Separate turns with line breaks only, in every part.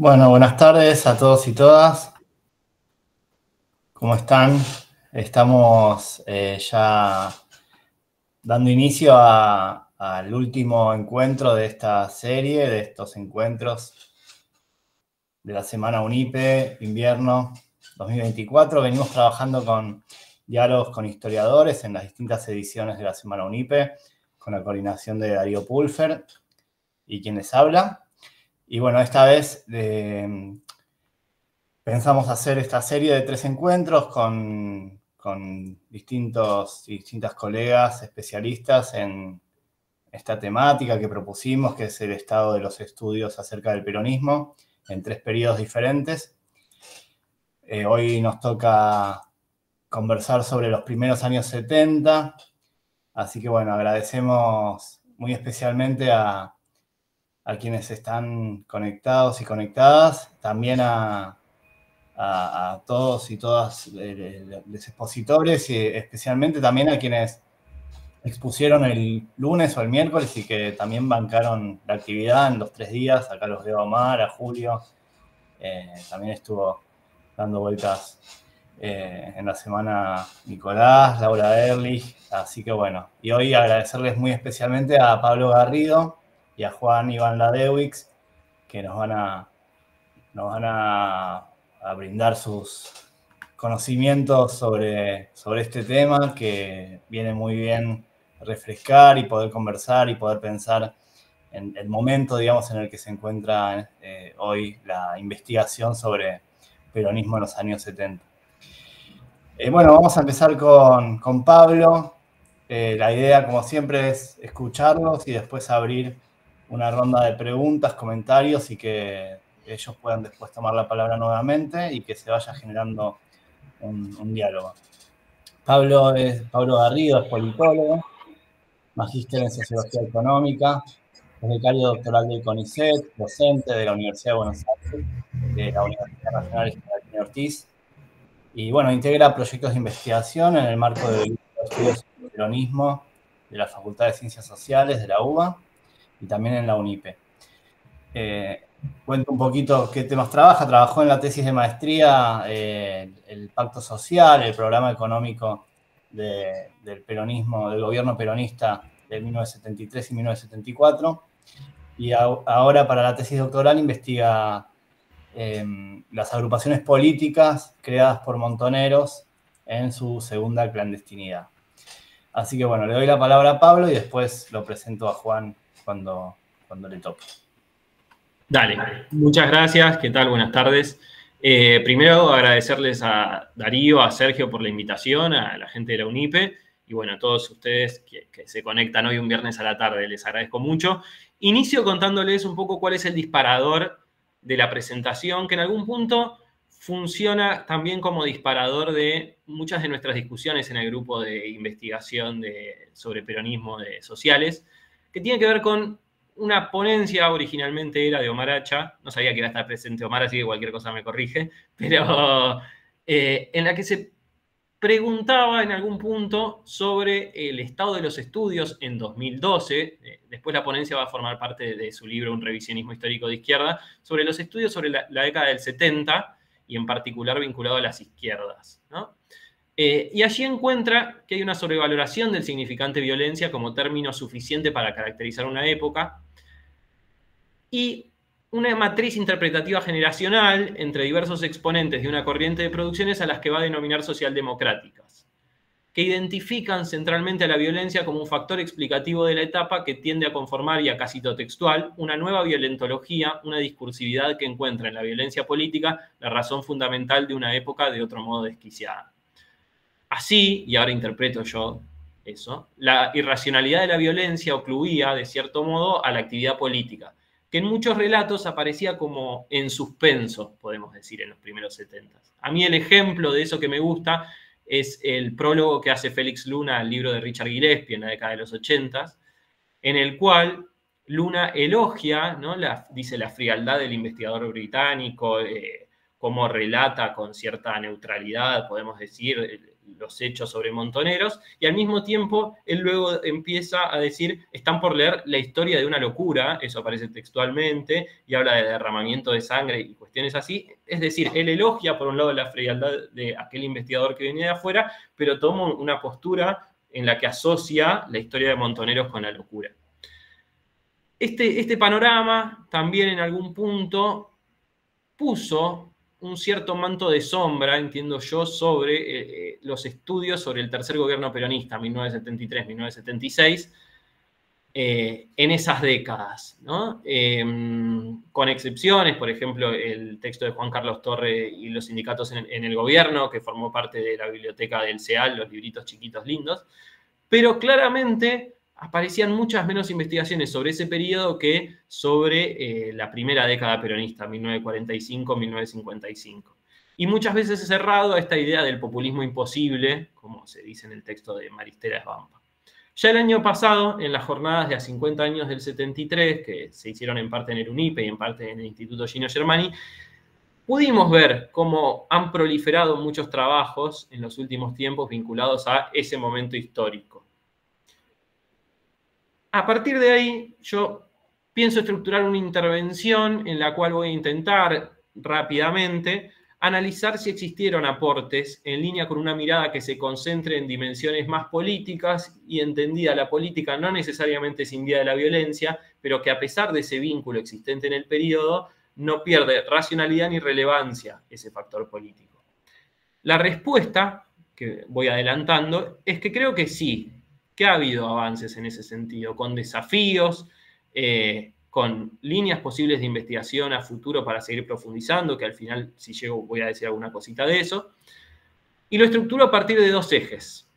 Bueno, buenas tardes a todos y todas. ¿Cómo están? Estamos ya dando inicio al último encuentro de esta serie, de estos encuentros de la Semana UNIPE, invierno 2024. Venimos trabajando con diálogos con historiadores en las distintas ediciones de la Semana UNIPE, con la coordinación de Darío Pulfer y quien les habla. Y bueno, esta vez pensamos hacer esta serie de 3 encuentros con distintas colegas especialistas en esta temática que propusimos, que es el estado de los estudios acerca del peronismo, en 3 periodos diferentes. Hoy nos toca conversar sobre los primeros años 70, así que bueno, agradecemos muy especialmente a quienes están conectados y conectadas, también a todos y todas los expositores y especialmente también a quienes expusieron el lunes o el miércoles y que también bancaron la actividad en los 3 días. Acá los veo a Omar, a Julio, también estuvo dando vueltas en la semana Nicolás, Laura Ehrlich, así que bueno. Y hoy agradecerles muy especialmente a Pablo Garrido y a Juan Iván Ladewix, que nos van a brindar sus conocimientos sobre este tema, que viene muy bien refrescar y poder conversar y poder pensar en el momento, digamos, en el que se encuentra hoy la investigación sobre peronismo en los años 70. Bueno, vamos a empezar con Pablo. La idea, como siempre, es escucharlos y después abrir una ronda de preguntas, comentarios y que ellos puedan después tomar la palabra nuevamente y que se vaya generando un diálogo. Pablo Garrido es politólogo, magíster en Sociología Económica, es becario doctoral del CONICET, docente de la Universidad de Buenos Aires, de la Universidad Nacional General Ortiz, y bueno, integra proyectos de investigación en el marco del grupo de estudios sobre peronismo de la Facultad de Ciencias Sociales de la UBA y también en la UNIPE. Cuento un poquito qué temas trabaja. Trabajó en la tesis de maestría el Pacto Social, el programa económico del peronismo, del gobierno peronista de 1973 y 1974. Y ahora para la tesis doctoral investiga las agrupaciones políticas creadas por Montoneros en su segunda clandestinidad. Así que bueno, le doy la palabra a Pablo y después lo presento a Juan cuando le toque.
Dale, muchas gracias. ¿Qué tal? Buenas tardes. Primero agradecerles a Darío, a Sergio por la invitación, a la gente de la UNIPE y bueno, a todos ustedes que se conectan hoy un viernes a la tarde. Les agradezco mucho. Inicio contándoles un poco cuál es el disparador de la presentación, que en algún punto funciona también como disparador de muchas de nuestras discusiones en el grupo de investigación sobre peronismo de sociales, que tiene que ver con una ponencia. Originalmente era de Omar Hacha, no sabía que iba a estar presente Omar, así que cualquier cosa me corrige, pero en la que se preguntaba en algún punto sobre el estado de los estudios en 2012, después la ponencia va a formar parte de su libro Un revisionismo histórico de izquierda, sobre los estudios sobre la década del 70 y en particular vinculado a las izquierdas, ¿no? Y allí encuentra que hay una sobrevaloración del significante violencia como término suficiente para caracterizar una época y una matriz interpretativa generacional entre diversos exponentes de una corriente de producciones a las que va a denominar socialdemocráticas, que identifican centralmente a la violencia como un factor explicativo de la etapa que tiende a conformar, y acá cito textual, una nueva violentología, una discursividad que encuentra en la violencia política la razón fundamental de una época de otro modo desquiciada. Así, y ahora interpreto yo eso, la irracionalidad de la violencia ocluía, de cierto modo, a la actividad política, que en muchos relatos aparecía como en suspenso, podemos decir, en los primeros 70. A mí el ejemplo de eso que me gusta es el prólogo que hace Félix Luna al libro de Richard Gillespie en la década de los 80, en el cual Luna elogia, ¿no? Dice la frialdad del investigador británico, cómo relata con cierta neutralidad, podemos decir, los hechos sobre Montoneros, y al mismo tiempo él luego empieza a decir, están por leer la historia de una locura, eso aparece textualmente, y habla de derramamiento de sangre y cuestiones así. Es decir, él elogia por un lado la frialdad de aquel investigador que venía de afuera, pero toma una postura en la que asocia la historia de Montoneros con la locura. Este panorama también en algún punto puso un cierto manto de sombra, entiendo yo, sobre los estudios sobre el tercer gobierno peronista, 1973-1976, en esas décadas, ¿no? Con excepciones, por ejemplo, el texto de Juan Carlos Torre y los sindicatos en el gobierno, que formó parte de la biblioteca del CEAL, los libritos chiquitos lindos, pero claramente aparecían muchas menos investigaciones sobre ese periodo que sobre la primera década peronista, 1945-1955. Y muchas veces es cerrado a esta idea del populismo imposible, como se dice en el texto de Maristela Esbampa. Ya el año pasado, en las jornadas de a 50 años del 73, que se hicieron en parte en el UNIPE y en parte en el Instituto Gino Germani, pudimos ver cómo han proliferado muchos trabajos en los últimos tiempos vinculados a ese momento histórico. A partir de ahí, yo pienso estructurar una intervención en la cual voy a intentar rápidamente analizar si existieron aportes en línea con una mirada que se concentre en dimensiones más políticas y entendida la política no necesariamente sin vía de la violencia, pero que a pesar de ese vínculo existente en el periodo, no pierde racionalidad ni relevancia ese factor político. La respuesta, que voy adelantando, es que creo que sí, que ha habido avances en ese sentido, con desafíos, con líneas posibles de investigación a futuro para seguir profundizando, que al final, si llego, voy a decir alguna cosita de eso. Y lo estructuro a partir de dos ejes,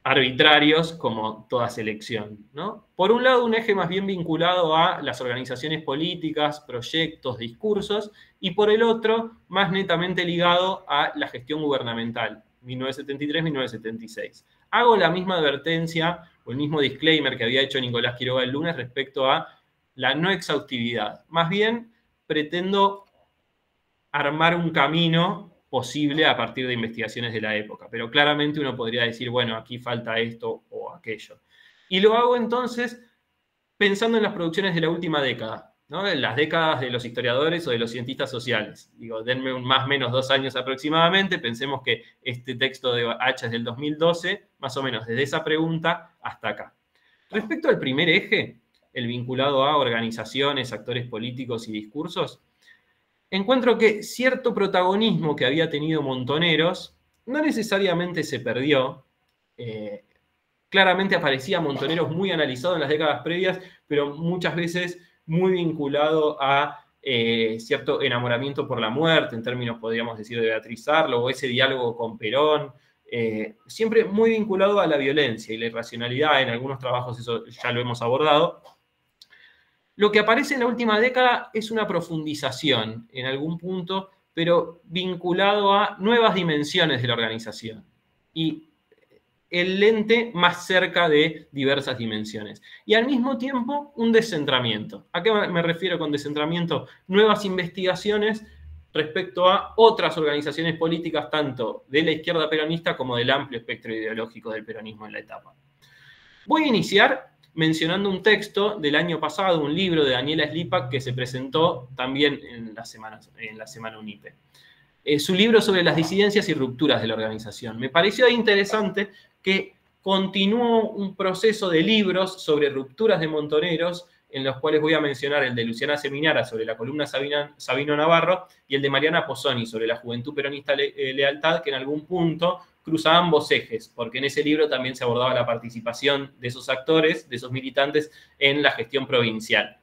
arbitrarios como toda selección, ¿no? Por un lado, un eje más bien vinculado a las organizaciones políticas, proyectos, discursos, y por el otro, más netamente ligado a la gestión gubernamental, 1973-1976. Hago la misma advertencia o el mismo disclaimer que había hecho Nicolás Quiroga el lunes respecto a la no exhaustividad. Más bien, pretendo armar un camino posible a partir de investigaciones de la época, pero claramente uno podría decir, bueno, aquí falta esto o aquello. Y lo hago entonces pensando en las producciones de la última década, ¿no? En las décadas de los historiadores o de los cientistas sociales. Digo, denme más o menos 2 años aproximadamente, pensemos que este texto de Hacha es del 2012, más o menos desde esa pregunta hasta acá. Respecto al primer eje, el vinculado a organizaciones, actores políticos y discursos, encuentro que cierto protagonismo que había tenido Montoneros no necesariamente se perdió. Claramente aparecía Montoneros muy analizado en las décadas previas, pero muchas veces muy vinculado a cierto enamoramiento por la muerte, en términos, podríamos decir, de Beatriz Arlo, o ese diálogo con Perón, siempre muy vinculado a la violencia y la irracionalidad. En algunos trabajos eso ya lo hemos abordado. Lo que aparece en la última década es una profundización en algún punto, pero vinculado a nuevas dimensiones de la organización. Y el lente más cerca de diversas dimensiones. Y al mismo tiempo, un descentramiento. ¿A qué me refiero con descentramiento? Nuevas investigaciones respecto a otras organizaciones políticas, tanto de la izquierda peronista como del amplio espectro ideológico del peronismo en la etapa. Voy a iniciar mencionando un texto del año pasado, un libro de Daniela Slipak que se presentó también en la semana UNIPE. Su libro sobre las disidencias y rupturas de la organización. Me pareció interesante que continuó un proceso de libros sobre rupturas de Montoneros, en los cuales voy a mencionar el de Luciana Seminara sobre la columna Sabino Navarro y el de Mariana Pozzoni sobre la juventud peronista lealtad, que en algún punto cruza ambos ejes, porque en ese libro también se abordaba la participación de esos actores, de esos militantes, en la gestión provincial.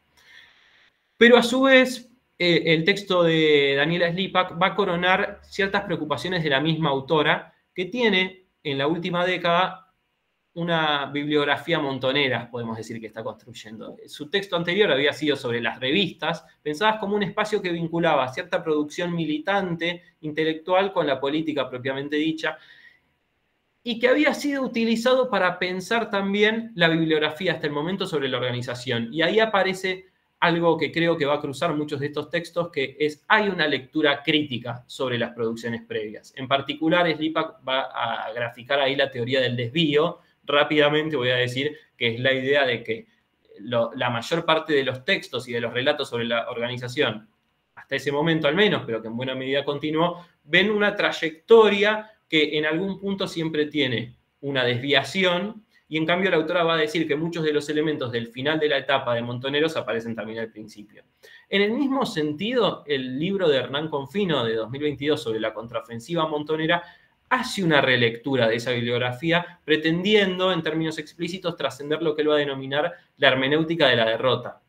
Pero a su vez, el texto de Daniela Slipak va a coronar ciertas preocupaciones de la misma autora, que tiene en la última década una bibliografía montonera, podemos decir, que está construyendo. Su texto anterior había sido sobre las revistas, pensadas como un espacio que vinculaba cierta producción militante, intelectual, con la política propiamente dicha, y que había sido utilizado para pensar también la bibliografía hasta el momento sobre la organización. Y ahí aparece algo que creo que va a cruzar muchos de estos textos, que es, hay una lectura crítica sobre las producciones previas. En particular, Slipak va a graficar ahí la teoría del desvío. Rápidamente voy a decir que es la idea de que la mayor parte de los textos y de los relatos sobre la organización, hasta ese momento al menos, pero que en buena medida continuó, ven una trayectoria que en algún punto siempre tiene una desviación, y en cambio la autora va a decir que muchos de los elementos del final de la etapa de Montoneros aparecen también al principio. En el mismo sentido, el libro de Hernán Confino de 2022 sobre la contraofensiva montonera hace una relectura de esa bibliografía, pretendiendo, en términos explícitos, trascender lo que él va a denominar la hermenéutica de la derrota.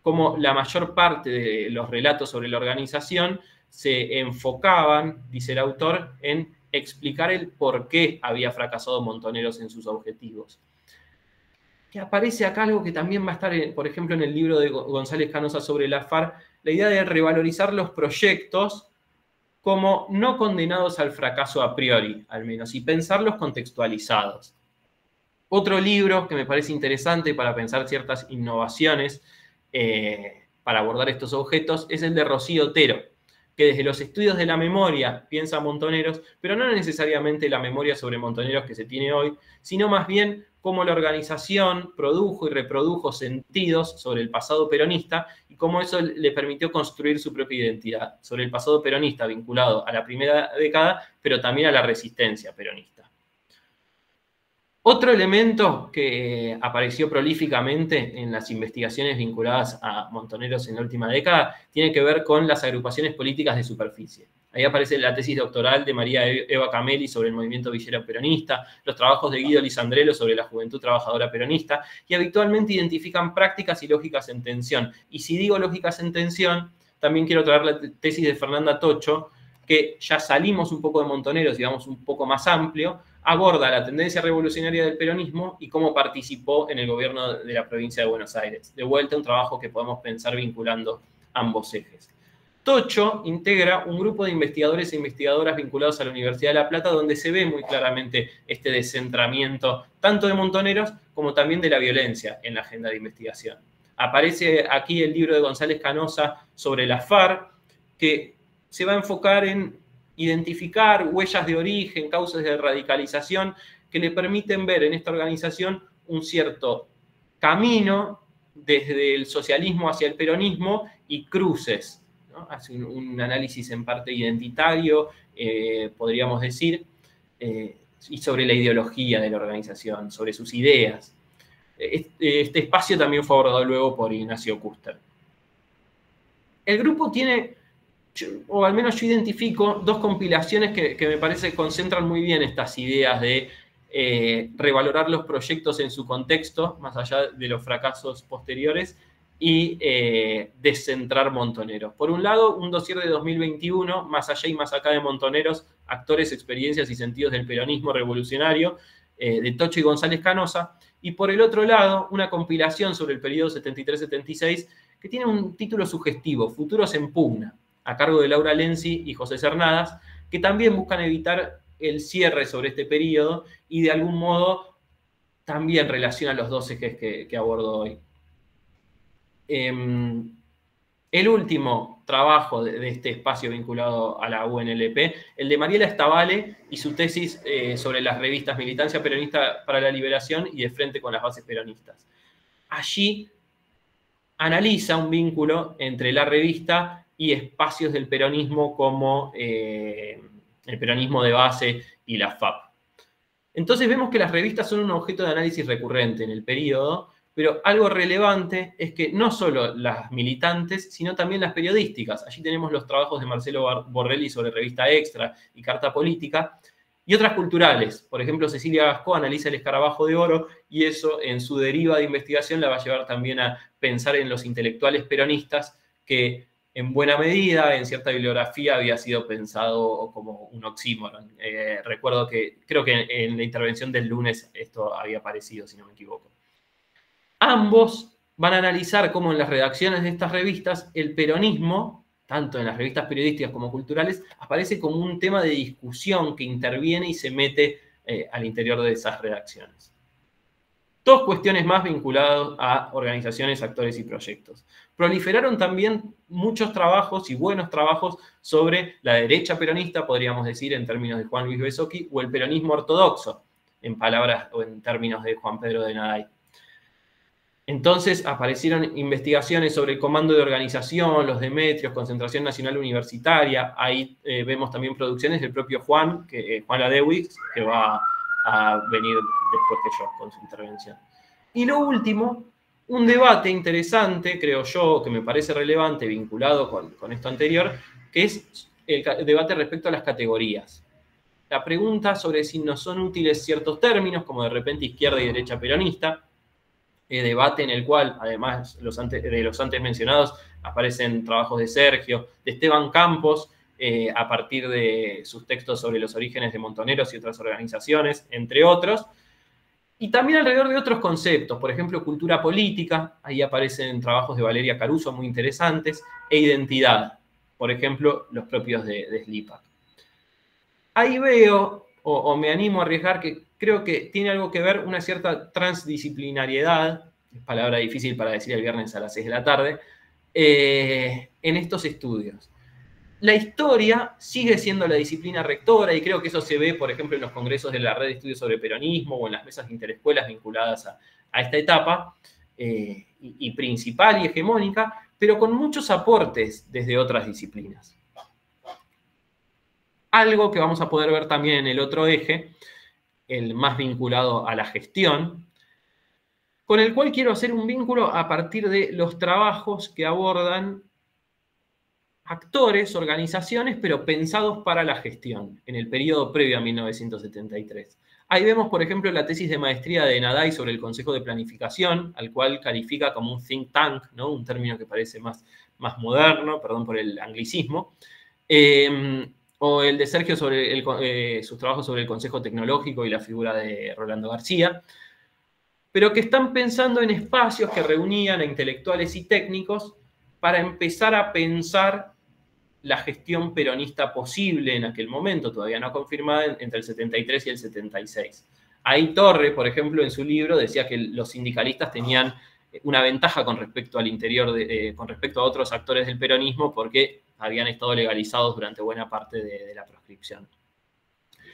Como la mayor parte de los relatos sobre la organización se enfocaban, dice el autor, en explicar el por qué había fracasado Montoneros en sus objetivos. Que aparece acá algo que también va a estar, por ejemplo, en el libro de González Canosa sobre la FARC, la idea de revalorizar los proyectos como no condenados al fracaso a priori, al menos, y pensarlos contextualizados. Otro libro que me parece interesante para pensar ciertas innovaciones para abordar estos objetos es el de Rocío Otero, que desde los estudios de la memoria piensa Montoneros, pero no necesariamente la memoria sobre Montoneros que se tiene hoy, sino más bien cómo la organización produjo y reprodujo sentidos sobre el pasado peronista y cómo eso le permitió construir su propia identidad sobre el pasado peronista vinculado a la primera década, pero también a la resistencia peronista. Otro elemento que apareció prolíficamente en las investigaciones vinculadas a Montoneros en la última década tiene que ver con las agrupaciones políticas de superficie. Ahí aparece la tesis doctoral de María Eva Camelli sobre el movimiento villero peronista, los trabajos de Guido Lisandrello sobre la juventud trabajadora peronista, y habitualmente identifican prácticas y lógicas en tensión. Y si digo lógicas en tensión, también quiero traer la tesis de Fernanda Tocho, que ya salimos un poco de Montoneros y vamos un poco más amplio, aborda la tendencia revolucionaria del peronismo y cómo participó en el gobierno de la provincia de Buenos Aires. De vuelta, un trabajo que podemos pensar vinculando ambos ejes. Tocho integra un grupo de investigadores e investigadoras vinculados a la Universidad de La Plata, donde se ve muy claramente este descentramiento tanto de Montoneros como también de la violencia en la agenda de investigación. Aparece aquí el libro de González Canosa sobre la FARC, que se va a enfocar en identificar huellas de origen, causas de radicalización, que le permiten ver en esta organización un cierto camino desde el socialismo hacia el peronismo y cruces, ¿no? Hace un análisis en parte identitario, podríamos decir, y sobre la ideología de la organización, sobre sus ideas. Este espacio también fue abordado luego por Ignacio Kuster. El grupo tiene, o al menos yo identifico, dos compilaciones que me parece concentran muy bien estas ideas de revalorar los proyectos en su contexto, más allá de los fracasos posteriores, y descentrar Montoneros. Por un lado, un dossier de 2021, Más allá y más acá de Montoneros, actores, experiencias y sentidos del peronismo revolucionario, de Tocho y González Canosa, y por el otro lado, una compilación sobre el periodo 73-76, que tiene un título sugestivo, Futuros en pugna, a cargo de Laura Lenzi y José Cernadas, que también buscan evitar el cierre sobre este periodo y de algún modo también relacionan los dos ejes que abordo hoy. El último trabajo de este espacio vinculado a la UNLP, el de Mariela Stavale y su tesis sobre las revistas Militancia Peronista para la Liberación y De Frente con las Bases Peronistas. Allí analiza un vínculo entre la revista y espacios del peronismo como el peronismo de base y la FAP. Entonces vemos que las revistas son un objeto de análisis recurrente en el periodo, pero algo relevante es que no solo las militantes, sino también las periodísticas. Allí tenemos los trabajos de Marcelo Borrelli sobre Revista Extra y Carta Política, y otras culturales. Por ejemplo, Cecilia Gascó analiza el escarabajo de oro, y eso en su deriva de investigación la va a llevar también a pensar en los intelectuales peronistas, que en buena medida, en cierta bibliografía, había sido pensado como un oxímoron. Recuerdo que, creo que en la intervención del lunes esto había aparecido, si no me equivoco. Ambos van a analizar cómo en las redacciones de estas revistas el peronismo, tanto en las revistas periodísticas como culturales, aparece como un tema de discusión que interviene y se mete al interior de esas redacciones. Todas cuestiones más vinculadas a organizaciones, actores y proyectos. Proliferaron también muchos trabajos y buenos trabajos sobre la derecha peronista, podríamos decir en términos de Juan Luis Besoqui, o el peronismo ortodoxo, en palabras o en términos de Juan Pedro de Naday. Entonces aparecieron investigaciones sobre el comando de organización, los Demetrios, Concentración Nacional Universitaria. Ahí vemos también producciones del propio Juan Ladewix, que va a venir después que yo con su intervención. Y lo último, un debate interesante, creo yo, que me parece relevante, vinculado con esto anterior, que es el debate respecto a las categorías. La pregunta sobre si nos son útiles ciertos términos, como de repente izquierda y derecha peronista, debate en el cual, además de los antes mencionados, aparecen trabajos de Sergio, de Esteban Campos, a partir de sus textos sobre los orígenes de Montoneros y otras organizaciones, entre otros, y también alrededor de otros conceptos, por ejemplo, cultura política, ahí aparecen trabajos de Valeria Caruso muy interesantes, e identidad, por ejemplo, los propios de Slipak. Ahí veo, o me animo a arriesgar, que creo que tiene algo que ver una cierta transdisciplinariedad, palabra difícil para decir el viernes a las 6 de la tarde, en estos estudios. La historia sigue siendo la disciplina rectora y creo que eso se ve, por ejemplo, en los congresos de la Red de Estudios sobre Peronismo o en las mesas interescuelas vinculadas a esta etapa, y principal y hegemónica, pero con muchos aportes desde otras disciplinas. Algo que vamos a poder ver también en el otro eje, el más vinculado a la gestión, con el cual quiero hacer un vínculo a partir de los trabajos que abordan actores, organizaciones, pero pensados para la gestión, en el periodo previo a 1973. Ahí vemos, por ejemplo, la tesis de maestría de Naday sobre el Consejo de Planificación, al cual califica como un think tank, ¿no? Un término que parece más moderno, perdón por el anglicismo. O el de Sergio sobre sus trabajos sobre el Consejo Tecnológico y la figura de Rolando García, pero que están pensando en espacios que reunían a intelectuales y técnicos para empezar a pensar la gestión peronista posible en aquel momento, todavía no confirmada, entre el 73 y el 76. Ahí Torre, por ejemplo, en su libro decía que los sindicalistas tenían una ventaja con respecto al interior, con respecto a otros actores del peronismo, porque habían estado legalizados durante buena parte de la proscripción.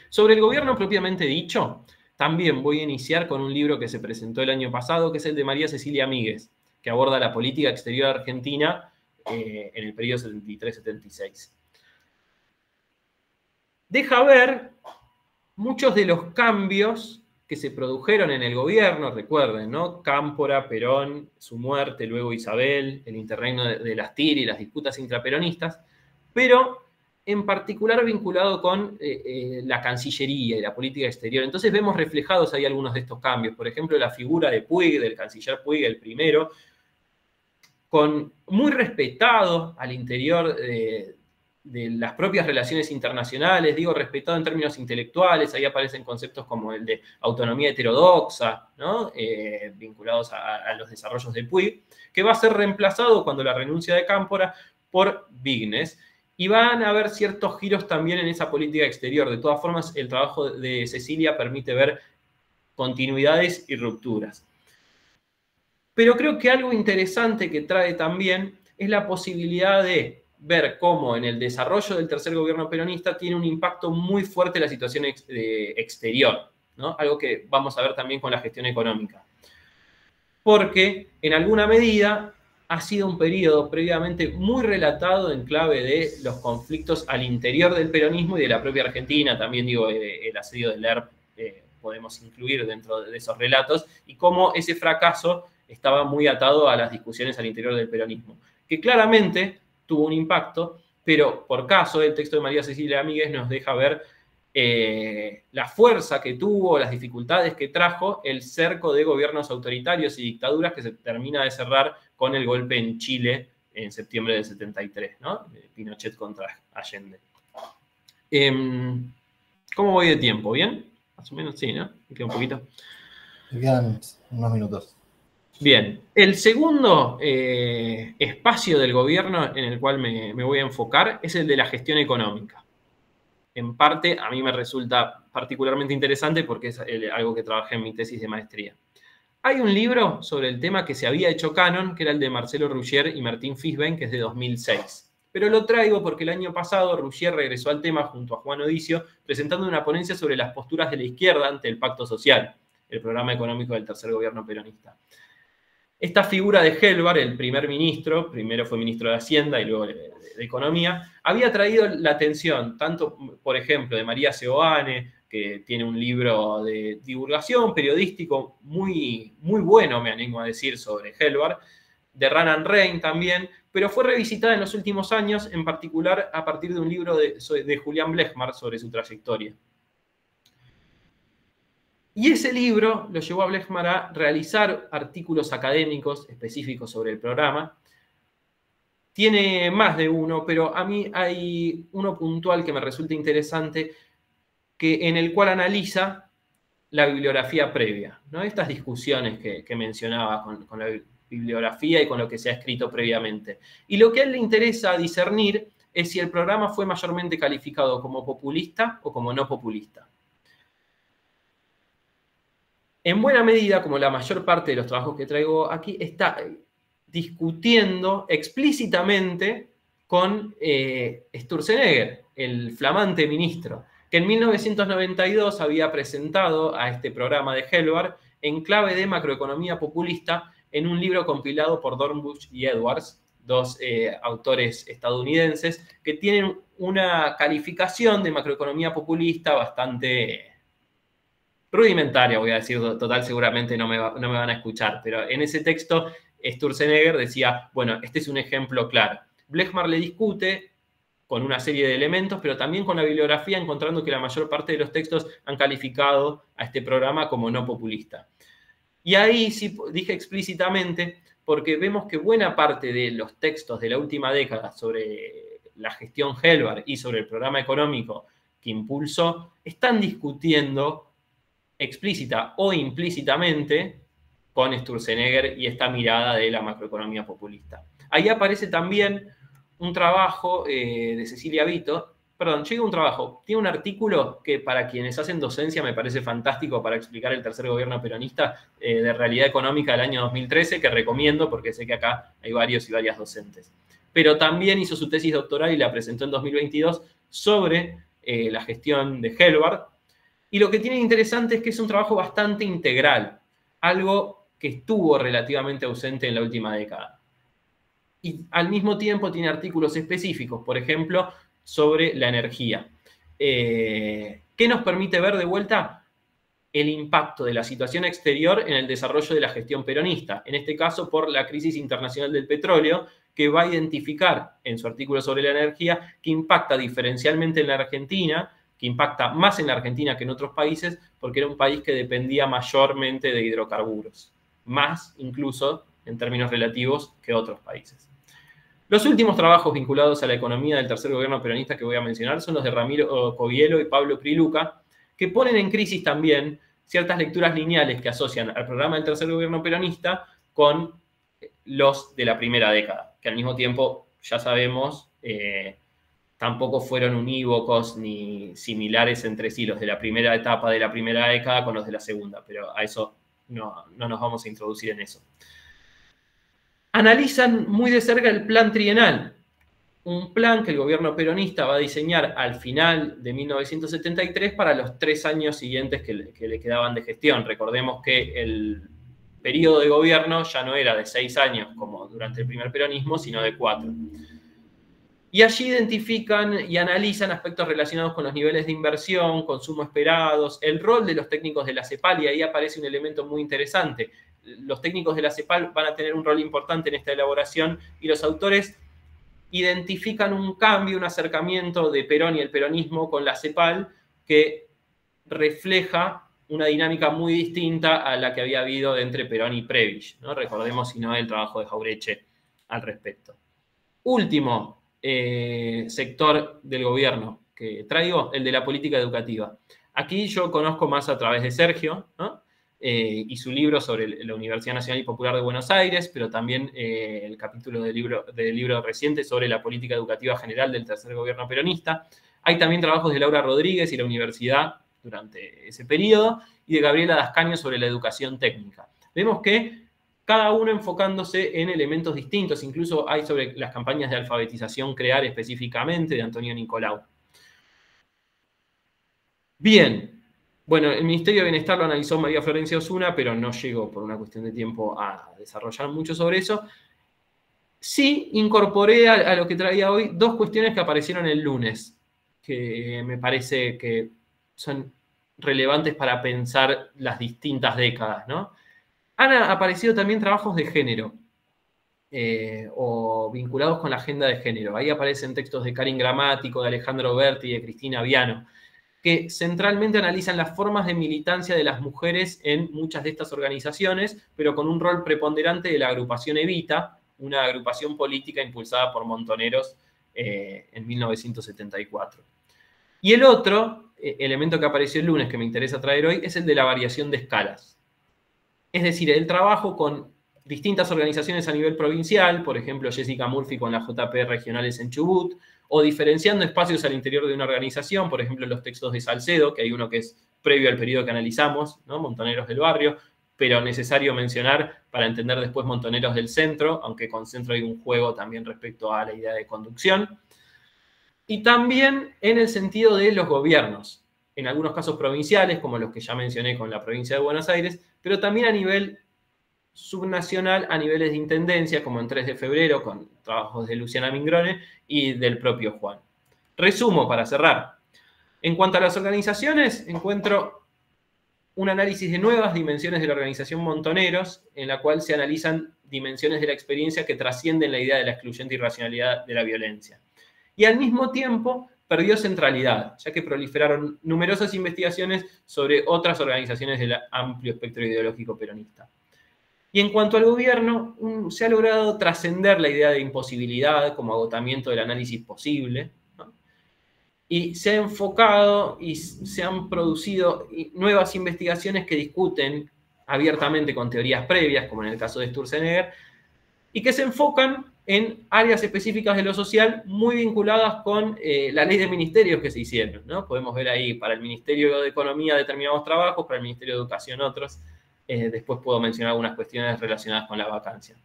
Sobre el gobierno propiamente dicho, también voy a iniciar con un libro que se presentó el año pasado, que es el de María Cecilia Míguez, que aborda la política exterior argentina en el periodo 73-76. Deja ver muchos de los cambios que se produjeron en el gobierno, recuerden, ¿no? Cámpora, Perón, su muerte, luego Isabel, el interregno de las TIR y las disputas intraperonistas, pero en particular vinculado con la Cancillería y la política exterior. Entonces vemos reflejados ahí algunos de estos cambios. Por ejemplo, la figura de Puig, del canciller Puig, el primero, muy respetado al interior de las propias relaciones internacionales, digo, respetado en términos intelectuales. Ahí aparecen conceptos como el de autonomía heterodoxa, ¿no? Vinculados a los desarrollos de Puig, que va a ser reemplazado cuando la renuncia de Cámpora por Vignes. Y van a haber ciertos giros también en esa política exterior. De todas formas, el trabajo de Cecilia permite ver continuidades y rupturas. Pero creo que algo interesante que trae también es la posibilidad de ver cómo en el desarrollo del tercer gobierno peronista tiene un impacto muy fuerte la situación exterior, ¿no? Algo que vamos a ver también con la gestión económica. Porque, en alguna medida, ha sido un periodo previamente muy relatado en clave de los conflictos al interior del peronismo y de la propia Argentina. También, digo, el asedio del ERP podemos incluir dentro de esos relatos, y cómo ese fracaso estaba muy atado a las discusiones al interior del peronismo, que claramente tuvo un impacto, pero por caso el texto de María Cecilia Míguez nos deja ver la fuerza que tuvo, las dificultades que trajo el cerco de gobiernos autoritarios y dictaduras que se termina de cerrar con el golpe en Chile en septiembre del 73, ¿no? Pinochet contra Allende. ¿Cómo voy de tiempo? ¿Bien? Más o menos sí, ¿no? Me queda un poquito.
Me quedan unos minutos.
Bien, el segundo espacio del gobierno en el cual me voy a enfocar es el de la gestión económica. En parte, a mí me resulta particularmente interesante porque es algo que trabajé en mi tesis de maestría. Hay un libro sobre el tema que se había hecho canon, que era el de Marcelo Ruggier y Martín Fisbein, que es de 2006. Pero lo traigo porque el año pasado Ruggier regresó al tema junto a Juan Odicio, presentando una ponencia sobre las posturas de la izquierda ante el Pacto Social, el programa económico del tercer gobierno peronista. Esta figura de Helvar, el primer ministro, primero fue ministro de Hacienda y luego de Economía, había traído la atención, tanto, por ejemplo, de María Seoane, que tiene un libro de divulgación periodístico muy, muy bueno, me animo a decir, sobre Helvar, de Ranan Rein también, pero fue revisitada en los últimos años, en particular a partir de un libro de Julián Blechmar sobre su trayectoria. Y ese libro lo llevó a Blechmar a realizar artículos académicos específicos sobre el programa. Tiene más de uno, pero a mí hay uno puntual que me resulta interesante, en el cual analiza la bibliografía previa, ¿no? Estas discusiones que mencionaba con la bibliografía y con lo que se ha escrito previamente. Y lo que a él le interesa discernir es si el programa fue mayormente calificado como populista o como no populista. En buena medida, como la mayor parte de los trabajos que traigo aquí, está discutiendo explícitamente con Sturzenegger, el flamante ministro, que en 1992 había presentado a este programa de Helvar en clave de macroeconomía populista en un libro compilado por Dornbusch y Edwards, dos autores estadounidenses, que tienen una calificación de macroeconomía populista bastante rudimentaria, voy a decir. Total, seguramente no me van a escuchar, pero en ese texto Sturzenegger decía, bueno, este es un ejemplo claro. Blechmar le discute con una serie de elementos, pero también con la bibliografía, encontrando que la mayor parte de los textos han calificado a este programa como no populista. Y ahí sí dije explícitamente, porque vemos que buena parte de los textos de la última década sobre la gestión Helvar y sobre el programa económico que impulsó, están discutiendo explícita o implícitamente con Sturzenegger y esta mirada de la macroeconomía populista. Ahí aparece también un trabajo de Cecilia Vito, tiene un artículo que para quienes hacen docencia me parece fantástico para explicar el tercer gobierno peronista, de Realidad Económica del año 2013, que recomiendo porque sé que acá hay varios y varias docentes. Pero también hizo su tesis doctoral y la presentó en 2022 sobre la gestión de Helvar. Y lo que tiene interesante es que es un trabajo bastante integral, algo que estuvo relativamente ausente en la última década. Y al mismo tiempo tiene artículos específicos, por ejemplo, sobre la energía. ¿Qué nos permite ver de vuelta? El impacto de la situación exterior en el desarrollo de la gestión peronista, en este caso por la crisis internacional del petróleo, que va a identificar en su artículo sobre la energía que impacta diferencialmente en la Argentina, que impacta más en la Argentina que en otros países, porque era un país que dependía mayormente de hidrocarburos, más incluso en términos relativos que otros países. Los últimos trabajos vinculados a la economía del tercer gobierno peronista que voy a mencionar son los de Ramiro Covielo y Pablo Priluca, que ponen en crisis también ciertas lecturas lineales que asocian al programa del tercer gobierno peronista con los de la primera década, que al mismo tiempo, ya sabemos, tampoco fueron unívocos ni similares entre sí, los de la primera etapa de la primera década con los de la segunda, pero a eso no nos vamos a introducir en eso. Analizan muy de cerca el plan trienal, un plan que el gobierno peronista va a diseñar al final de 1973 para los 3 años siguientes que le quedaban de gestión. Recordemos que el periodo de gobierno ya no era de 6 años como durante el primer peronismo, sino de 4. Y allí identifican y analizan aspectos relacionados con los niveles de inversión, consumo esperados, el rol de los técnicos de la CEPAL, y ahí aparece un elemento muy interesante. Los técnicos de la CEPAL van a tener un rol importante en esta elaboración y los autores identifican un cambio, un acercamiento de Perón y el peronismo con la CEPAL que refleja una dinámica muy distinta a la que había habido entre Perón y Prebisch, ¿no? Recordemos, si no, el trabajo de Jaureche al respecto. Último sector del gobierno que traigo, el de la política educativa. Aquí yo conozco más a través de Sergio, ¿no? Y su libro sobre la Universidad Nacional y Popular de Buenos Aires, pero también el capítulo del libro reciente sobre la política educativa general del tercer gobierno peronista. Hay también trabajos de Laura Rodríguez y la universidad durante ese periodo, y de Gabriela Dascaño sobre la educación técnica. vemos que cada uno enfocándose en elementos distintos, incluso hay sobre las campañas de alfabetización CREAR específicamente de Antonio Nicolau. Bien, bueno, el Ministerio de Bienestar lo analizó María Florencia Osuna, pero no llegó por una cuestión de tiempo a desarrollar mucho sobre eso. Sí incorporé a lo que traía hoy dos cuestiones que aparecieron el lunes, que me parece que son relevantes para pensar las distintas décadas, ¿no? Han aparecido también trabajos de género, o vinculados con la agenda de género. Ahí aparecen textos de Karin Gramático, de Alejandro Berti y de Cristina Viano, que centralmente analizan las formas de militancia de las mujeres en muchas de estas organizaciones, pero con un rol preponderante de la agrupación Evita, una agrupación política impulsada por Montoneros en 1974. Y el otro elemento que apareció el lunes que me interesa traer hoy es el de la variación de escalas. Es decir, el trabajo con distintas organizaciones a nivel provincial, por ejemplo, Jessica Murphy con la JP regionales en Chubut, o diferenciando espacios al interior de una organización, por ejemplo, los textos de Salcedo, que hay uno que es previo al periodo que analizamos, ¿no? Montoneros del Barrio, pero necesario mencionar para entender después Montoneros del Centro, aunque con Centro hay un juego también respecto a la idea de conducción. Y también en el sentido de los gobiernos, en algunos casos provinciales, como los que ya mencioné con la provincia de Buenos Aires, pero también a nivel subnacional, a niveles de intendencia, como en 3 de febrero, con trabajos de Luciana Mingrone y del propio Juan. Resumo para cerrar. En cuanto a las organizaciones, encuentro un análisis de nuevas dimensiones de la organización Montoneros, en la cual se analizan dimensiones de la experiencia que trascienden la idea de la excluyente irracionalidad de la violencia. Y al mismo tiempo perdió centralidad, ya que proliferaron numerosas investigaciones sobre otras organizaciones del amplio espectro ideológico peronista. Y en cuanto al gobierno, se ha logrado trascender la idea de imposibilidad como agotamiento del análisis posible, ¿no? Y se ha enfocado y se han producido nuevas investigaciones que discuten abiertamente con teorías previas, como en el caso de Sturzenegger, y que se enfocan en áreas específicas de lo social muy vinculadas con la ley de ministerios que se hicieron, ¿no? Podemos ver ahí para el Ministerio de Economía determinados trabajos, para el Ministerio de Educación otros. Después puedo mencionar algunas cuestiones relacionadas con la vacancia.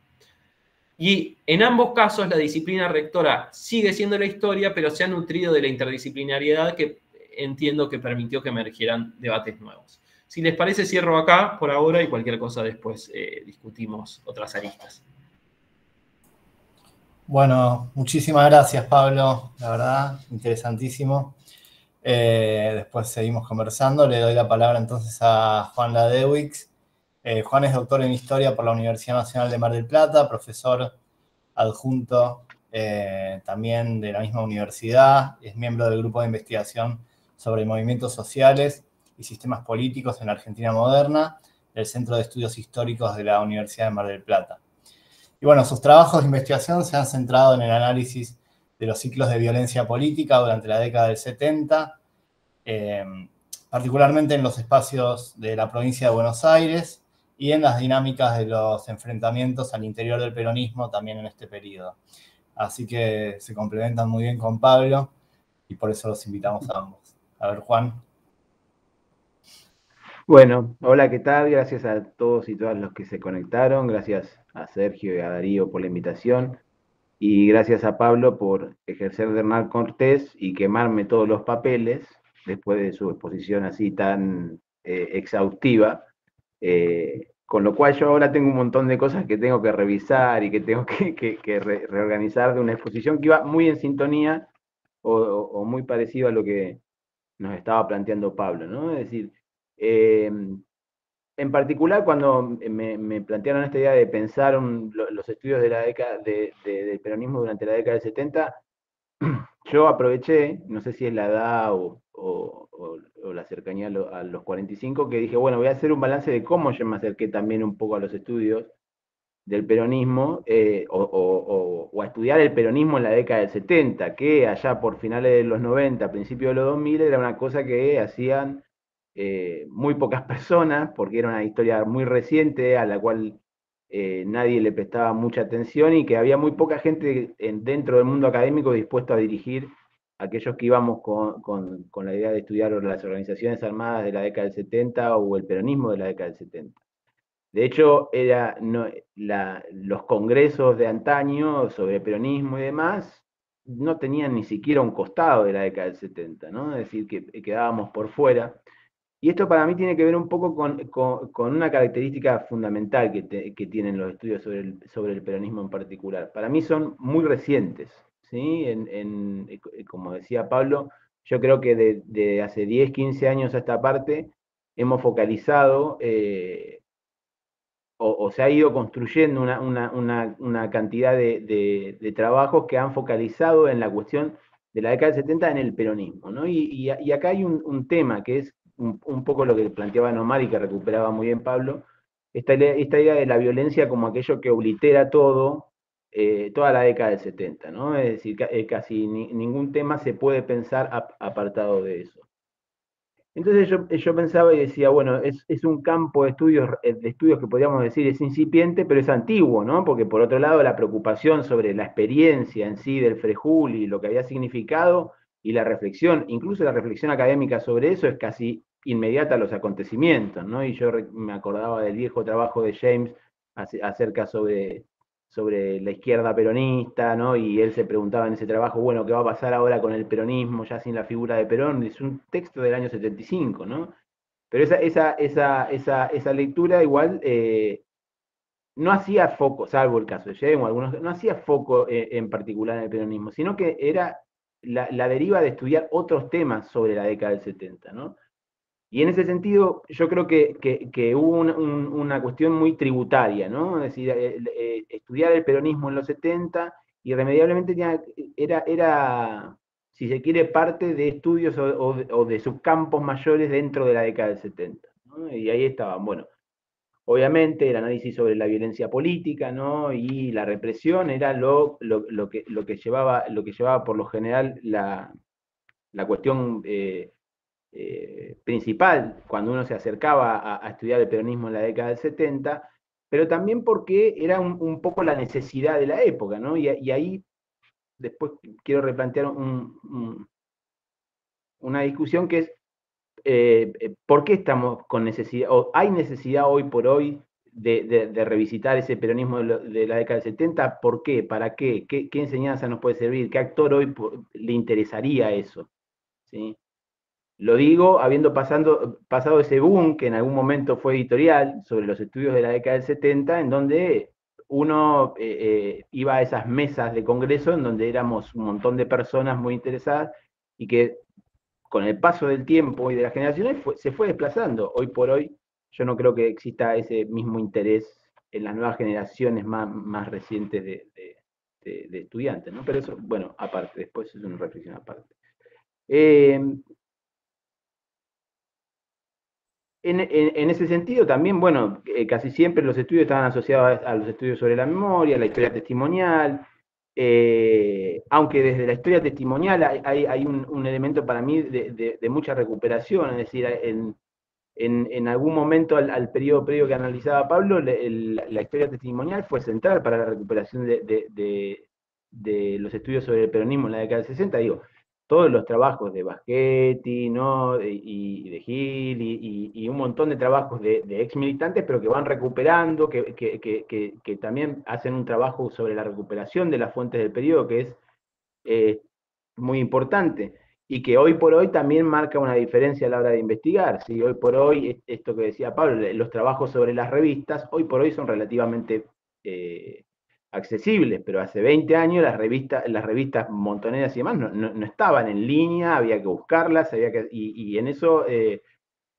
Y en ambos casos la disciplina rectora sigue siendo la historia, pero se ha nutrido de la interdisciplinariedad que entiendo que permitió que emergieran debates nuevos. Si les parece, cierro acá por ahora y cualquier cosa después discutimos otras aristas.
Bueno, muchísimas gracias, Pablo. La verdad, interesantísimo. Después seguimos conversando. Le doy la palabra entonces a Juan Ladewix. Juan es doctor en Historia por la Universidad Nacional de Mar del Plata, profesor adjunto también de la misma universidad, es miembro del grupo de investigación sobre movimientos sociales y sistemas políticos en la Argentina moderna, del Centro de Estudios Históricos de la Universidad de Mar del Plata. Y bueno, sus trabajos de investigación se han centrado en el análisis de los ciclos de violencia política durante la década del 70, particularmente en los espacios de la provincia de Buenos Aires y en las dinámicas de los enfrentamientos al interior del peronismo también en este periodo. Así que se complementan muy bien con Pablo y por eso los invitamos a ambos. A ver, Juan.
Bueno, hola, ¿qué tal? Gracias a todos y todas los que se conectaron. Gracias a Sergio y a Darío por la invitación. Y gracias a Pablo por ejercer de Hernán Cortés y quemarme todos los papeles después de su exposición así tan exhaustiva. Con lo cual yo ahora tengo un montón de cosas que tengo que revisar y que tengo que reorganizar de una exposición que iba muy en sintonía o muy parecido a lo que nos estaba planteando Pablo, ¿no? Es decir, en particular cuando me plantearon esta idea de pensar los estudios de la década del peronismo durante la década del 70, yo aproveché, no sé si es la edad o la cercanía a los 45, que dije, bueno, voy a hacer un balance de cómo yo me acerqué también un poco a los estudios del peronismo, o a estudiar el peronismo en la década del 70, que allá por finales de los 90, principios de los 2000, era una cosa que hacían muy pocas personas, porque era una historia muy reciente a la cual nadie le prestaba mucha atención y que había muy poca gente dentro del mundo académico dispuesto a dirigir a aquellos que íbamos con la idea de estudiar las organizaciones armadas de la década del 70 o el peronismo de la década del 70. De hecho, los congresos de antaño sobre peronismo y demás no tenían ni siquiera un costado de la década del 70, ¿no? Es decir, que quedábamos por fuera. Y esto para mí tiene que ver un poco con una característica fundamental que tienen los estudios sobre el peronismo en particular. Para mí son muy recientes, ¿sí? Como decía Pablo, yo creo que de hace 10, 15 años a esta parte hemos focalizado o se ha ido construyendo una cantidad de trabajos que han focalizado en la cuestión de la década del 70 en el peronismo, ¿no? Y acá hay un tema que es un poco lo que planteaba Nomar y que recuperaba muy bien Pablo, esta idea de la violencia como aquello que oblitera todo, toda la década del 70, ¿no? Es decir, casi ningún tema se puede pensar apartado de eso. Entonces yo pensaba y decía, bueno, es un campo de estudios que podríamos decir es incipiente, pero es antiguo, ¿no? Porque por otro lado la preocupación sobre la experiencia en sí del Frejul y lo que había significado y la reflexión, incluso la reflexión académica sobre eso es casi inmediata a los acontecimientos, ¿no? Y yo me acordaba del viejo trabajo de James acerca sobre la izquierda peronista, ¿no? Y él se preguntaba en ese trabajo, bueno, ¿qué va a pasar ahora con el peronismo ya sin la figura de Perón? Es un texto del año 75, ¿no? Pero esa lectura igual no hacía foco, salvo el caso de James o algunos, no hacía foco en particular en el peronismo, sino que era la deriva de estudiar otros temas sobre la década del 70, ¿no? Y en ese sentido, yo creo que hubo una cuestión muy tributaria, ¿no? Es decir, estudiar el peronismo en los 70 irremediablemente era, si se quiere, parte de estudios o de subcampos mayores dentro de la década del 70, ¿no? Y ahí estaban, bueno, obviamente el análisis sobre la violencia política, ¿no? Y la represión era lo que llevaba por lo general la cuestión principal cuando uno se acercaba a estudiar el peronismo en la década del 70, pero también porque era un poco la necesidad de la época, ¿no? Y ahí después quiero replantear una discusión que es ¿por qué estamos con necesidad, o hay necesidad hoy por hoy de revisitar ese peronismo de la década del 70? ¿Por qué? ¿Para qué? ¿Qué enseñanza nos puede servir? ¿Qué actor hoy le interesaría eso? ¿Sí? Lo digo habiendo pasado ese boom que en algún momento fue editorial sobre los estudios de la década del 70, en donde uno iba a esas mesas de congreso en donde éramos un montón de personas muy interesadas y que con el paso del tiempo y de las generaciones se fue desplazando. Hoy por hoy yo no creo que exista ese mismo interés en las nuevas generaciones más recientes de estudiantes, ¿no? Pero eso, bueno, aparte, después es una reflexión aparte. En ese sentido también, bueno, casi siempre los estudios estaban asociados a los estudios sobre la memoria, la historia testimonial, aunque desde la historia testimonial hay un elemento para mí de mucha recuperación, es decir, en algún momento al periodo previo que analizaba Pablo, la historia testimonial fue central para la recuperación de los estudios sobre el peronismo en la década del 60, digo, todos los trabajos de Baschetti, ¿no? Y de Gil, y un montón de trabajos de ex militantes, pero que van recuperando, que también hacen un trabajo sobre la recuperación de las fuentes del periodo, que es muy importante, y que hoy por hoy también marca una diferencia a la hora de investigar. ¿Sí? Hoy por hoy, esto que decía Pablo, los trabajos sobre las revistas, hoy por hoy son relativamente accesibles, pero hace 20 años las revistas montoneras y demás no estaban en línea, había que buscarlas, y en eso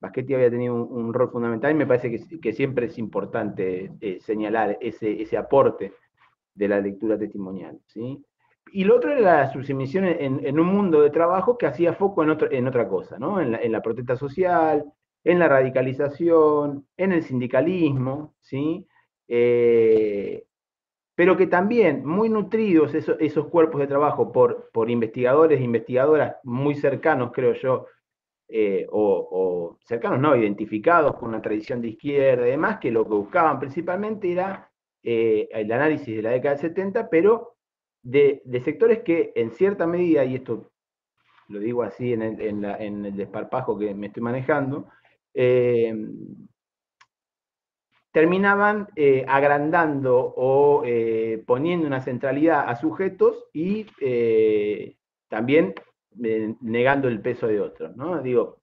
Baschetti había tenido un rol fundamental y me parece que siempre es importante señalar ese aporte de la lectura testimonial. ¿Sí? Y lo otro era la subsumisión en un mundo de trabajo que hacía foco en otra cosa, ¿no? En la protesta social, en la radicalización, en el sindicalismo, ¿sí? Pero que también, muy nutridos esos cuerpos de trabajo por investigadores e investigadoras muy cercanos, creo yo, o cercanos no, identificados con una tradición de izquierda y demás, que lo que buscaban principalmente era el análisis de la década del 70, pero de sectores que en cierta medida, y esto lo digo así en el desparpajo que me estoy manejando, terminaban agrandando o poniendo una centralidad a sujetos y también negando el peso de otros, ¿no? Digo,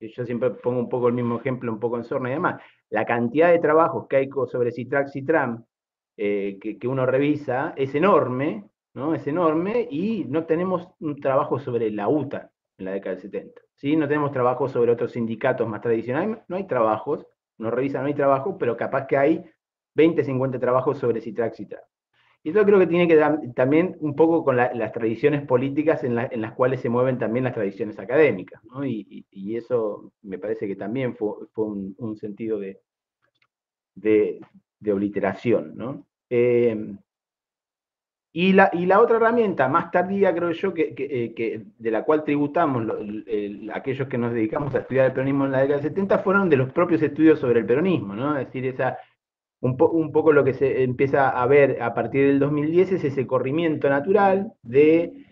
yo siempre pongo un poco el mismo ejemplo, un poco en Sorna y demás. La cantidad de trabajos que hay sobre Citrax y Tram que uno revisa es enorme, ¿no? Es enorme, y no tenemos un trabajo sobre la UTA en la década del 70. ¿Sí? No tenemos trabajo sobre otros sindicatos más tradicionales, no hay trabajos, no revisa, no hay trabajo, pero capaz que hay 20, 50 trabajos sobre Citrax y Tram. Y eso creo que tiene que ver también un poco con las tradiciones políticas en las cuales se mueven también las tradiciones académicas, ¿no? Y eso me parece que también fue un sentido de obliteración, ¿no? Y la otra herramienta más tardía, creo yo, de la cual tributamos aquellos que nos dedicamos a estudiar el peronismo en la década del 70 fueron de los propios estudios sobre el peronismo, ¿no? Es decir, un poco lo que se empieza a ver a partir del 2010 es ese corrimiento natural de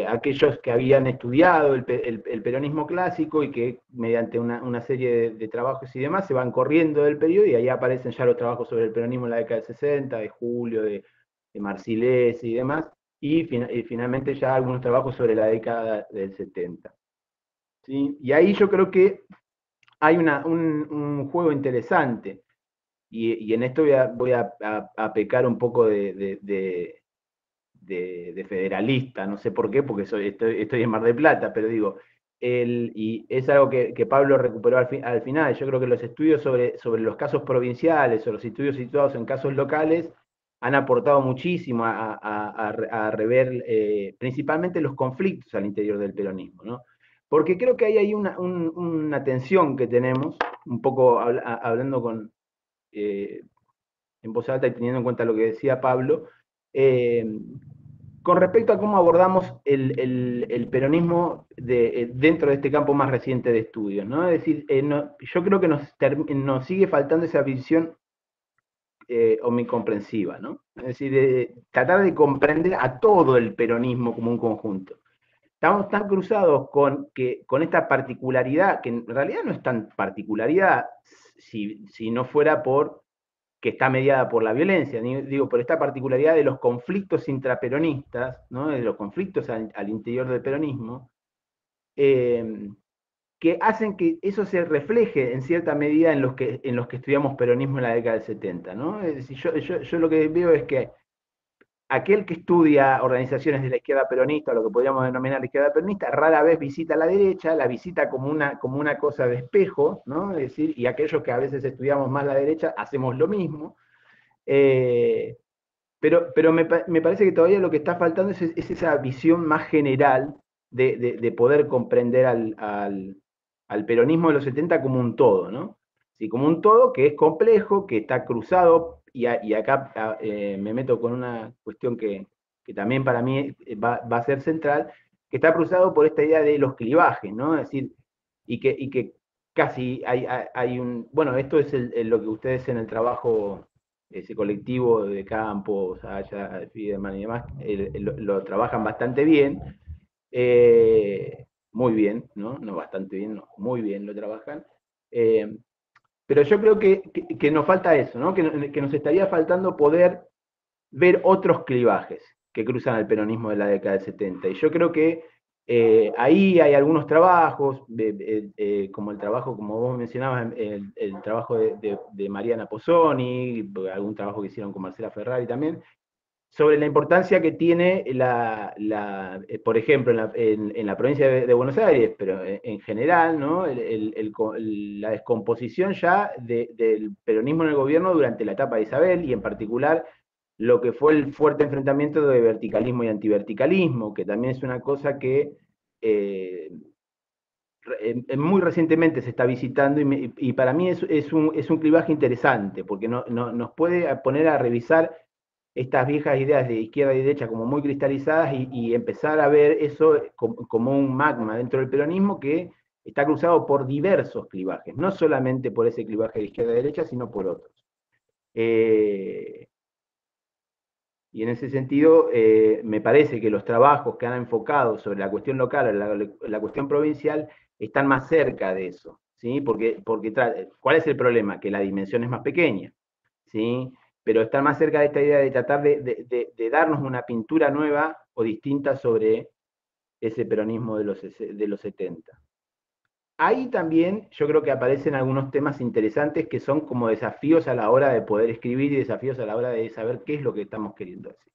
aquellos que habían estudiado el peronismo clásico y que mediante una serie de trabajos y demás se van corriendo del periodo, y ahí aparecen ya los trabajos sobre el peronismo en la década del 60, de Julio, de Marcilés y demás, y finalmente ya algunos trabajos sobre la década del 70. ¿Sí? Y ahí yo creo que hay un juego interesante. Y en esto voy a pecar un poco de federalista, no sé por qué, porque estoy en Mar del Plata, pero digo, y es algo que Pablo recuperó al final. Yo creo que los estudios sobre los casos provinciales o los estudios situados en casos locales han aportado muchísimo a rever principalmente los conflictos al interior del peronismo, ¿no? Porque creo que hay una tensión que tenemos, un poco hablando en voz alta y teniendo en cuenta lo que decía Pablo, con respecto a cómo abordamos el peronismo dentro de este campo más reciente de estudios, ¿no? Es decir, yo creo que nos sigue faltando esa visión omnicomprensiva, ¿no? Es decir, tratar de comprender a todo el peronismo como un conjunto. Estamos tan cruzados con esta particularidad, que en realidad no es tan particularidad si no fuera por que está mediada por la violencia, digo, por esta particularidad de los conflictos intraperonistas, ¿no? De los conflictos al interior del peronismo, que hacen que eso se refleje en cierta medida en los que estudiamos peronismo en la década del 70, ¿no? Es decir, yo lo que veo es que aquel que estudia organizaciones de la izquierda peronista, o lo que podríamos denominar la izquierda peronista, rara vez visita a la derecha, la visita como una cosa de espejo, ¿no? Es decir, y aquellos que a veces estudiamos más la derecha hacemos lo mismo. Pero me parece que todavía lo que está faltando es esa visión más general de poder comprender al peronismo de los 70 como un todo, ¿no? Sí, como un todo que es complejo, que está cruzado, y acá me meto con una cuestión que también para mí va a ser central, que está cruzado por esta idea de los clivajes, ¿no? Es decir, y que casi hay un... Bueno, esto es lo que ustedes en el trabajo, ese colectivo de Campos, Saya, Fiederman y demás, lo trabajan bastante bien, muy bien, ¿no? No bastante bien, no, muy bien lo trabajan. Pero yo creo que nos falta eso, ¿no? Que nos estaría faltando poder ver otros clivajes que cruzan el peronismo de la década del 70. Y yo creo que ahí hay algunos trabajos, como el trabajo, como vos mencionabas, el trabajo de Mariana Pozzoni, algún trabajo que hicieron con Marcela Ferrari también, sobre la importancia que tiene, por ejemplo, en la provincia de Buenos Aires, pero en general, ¿no? La descomposición ya del peronismo en el gobierno durante la etapa de Isabel, y en particular lo que fue el fuerte enfrentamiento de verticalismo y antiverticalismo, que también es una cosa que muy recientemente se está visitando, y para mí es un clivaje interesante, porque nos puede poner a revisar estas viejas ideas de izquierda y derecha como muy cristalizadas, y empezar a ver eso como un magma dentro del peronismo que está cruzado por diversos clivajes, no solamente por ese clivaje de izquierda y derecha, sino por otros. Y en ese sentido, me parece que los trabajos que han enfocado sobre la cuestión local, la cuestión provincial, están más cerca de eso, ¿sí? ¿Cuál es el problema? Que la dimensión es más pequeña, ¿sí? Pero está más cerca de esta idea de tratar de darnos una pintura nueva o distinta sobre ese peronismo de los 70. Ahí también yo creo que aparecen algunos temas interesantes que son como desafíos a la hora de poder escribir y desafíos a la hora de saber qué es lo que estamos queriendo decir.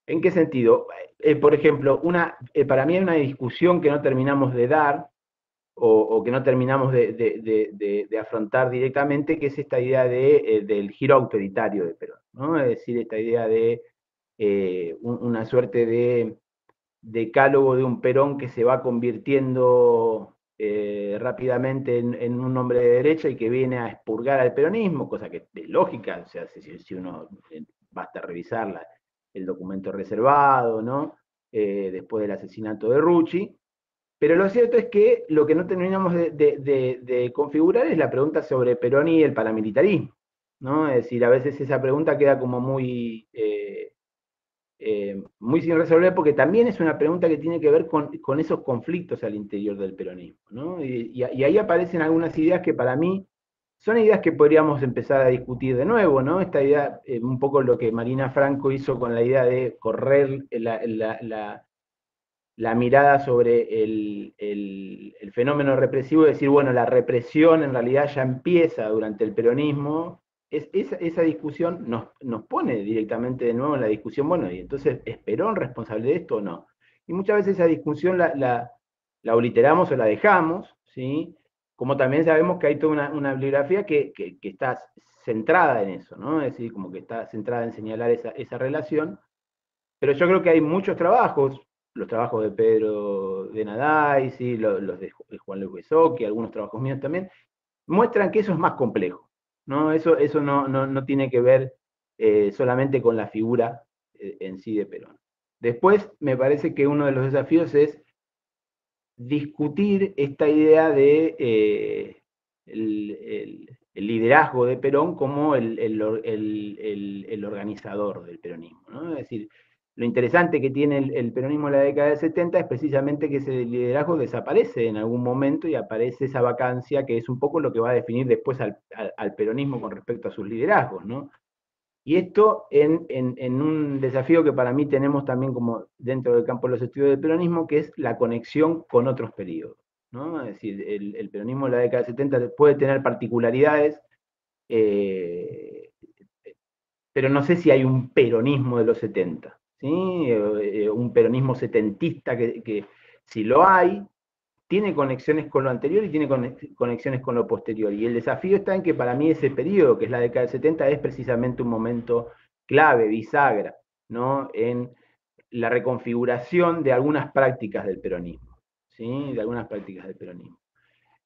¿En qué sentido? Por ejemplo, para mí hay una discusión que no terminamos de dar o que no terminamos de afrontar directamente, que es esta idea del giro autoritario de Perón, ¿no? Es decir, esta idea de una suerte de decálogo de un Perón que se va convirtiendo rápidamente en un hombre de derecha y que viene a expurgar al peronismo, cosa que es lógica, o sea, si uno basta revisar el documento reservado, ¿no? Después del asesinato de Rucci. Pero lo cierto es que lo que no terminamos de configurar es la pregunta sobre Perón y el paramilitarismo, ¿no? Es decir, a veces esa pregunta queda como muy sin resolver, porque también es una pregunta que tiene que ver con esos conflictos al interior del peronismo, ¿no? Y ahí aparecen algunas ideas que para mí son ideas que podríamos empezar a discutir de nuevo, ¿no? Esta idea, un poco lo que Marina Franco hizo con la idea de correr la mirada sobre el fenómeno represivo y decir, bueno, la represión en realidad ya empieza durante el peronismo. Esa discusión nos pone directamente de nuevo en la discusión, bueno, y entonces, ¿es Perón responsable de esto o no? Y muchas veces esa discusión la obliteramos o la dejamos, ¿sí? Como también sabemos que hay toda una bibliografía que está centrada en eso, ¿no? Es decir, como que está centrada en señalar esa relación. Pero yo creo que hay muchos trabajos, los trabajos de Pedro de Naday, ¿sí? Los de Juan Luis Besoqui, algunos trabajos míos también, muestran que eso es más complejo, ¿no? Eso no tiene que ver solamente con la figura en sí de Perón. Después, me parece que uno de los desafíos es discutir esta idea de el liderazgo de Perón como el organizador del peronismo, ¿no? Es decir, lo interesante que tiene el peronismo en la década del 70 es precisamente que ese liderazgo desaparece en algún momento y aparece esa vacancia que es un poco lo que va a definir después al peronismo con respecto a sus liderazgos, ¿no? Y esto en un desafío que para mí tenemos también como dentro del campo de los estudios del peronismo, que es la conexión con otros periodos, ¿no? Es decir, el peronismo de la década del 70 puede tener particularidades, pero no sé si hay un peronismo de los 70, ¿sí? Un peronismo setentista que si lo hay, tiene conexiones con lo anterior y tiene conexiones con lo posterior. Y el desafío está en que para mí ese periodo, que es la década del 70, es precisamente un momento clave, bisagra, ¿no? En la reconfiguración de algunas prácticas del peronismo, ¿sí? De algunas prácticas del peronismo.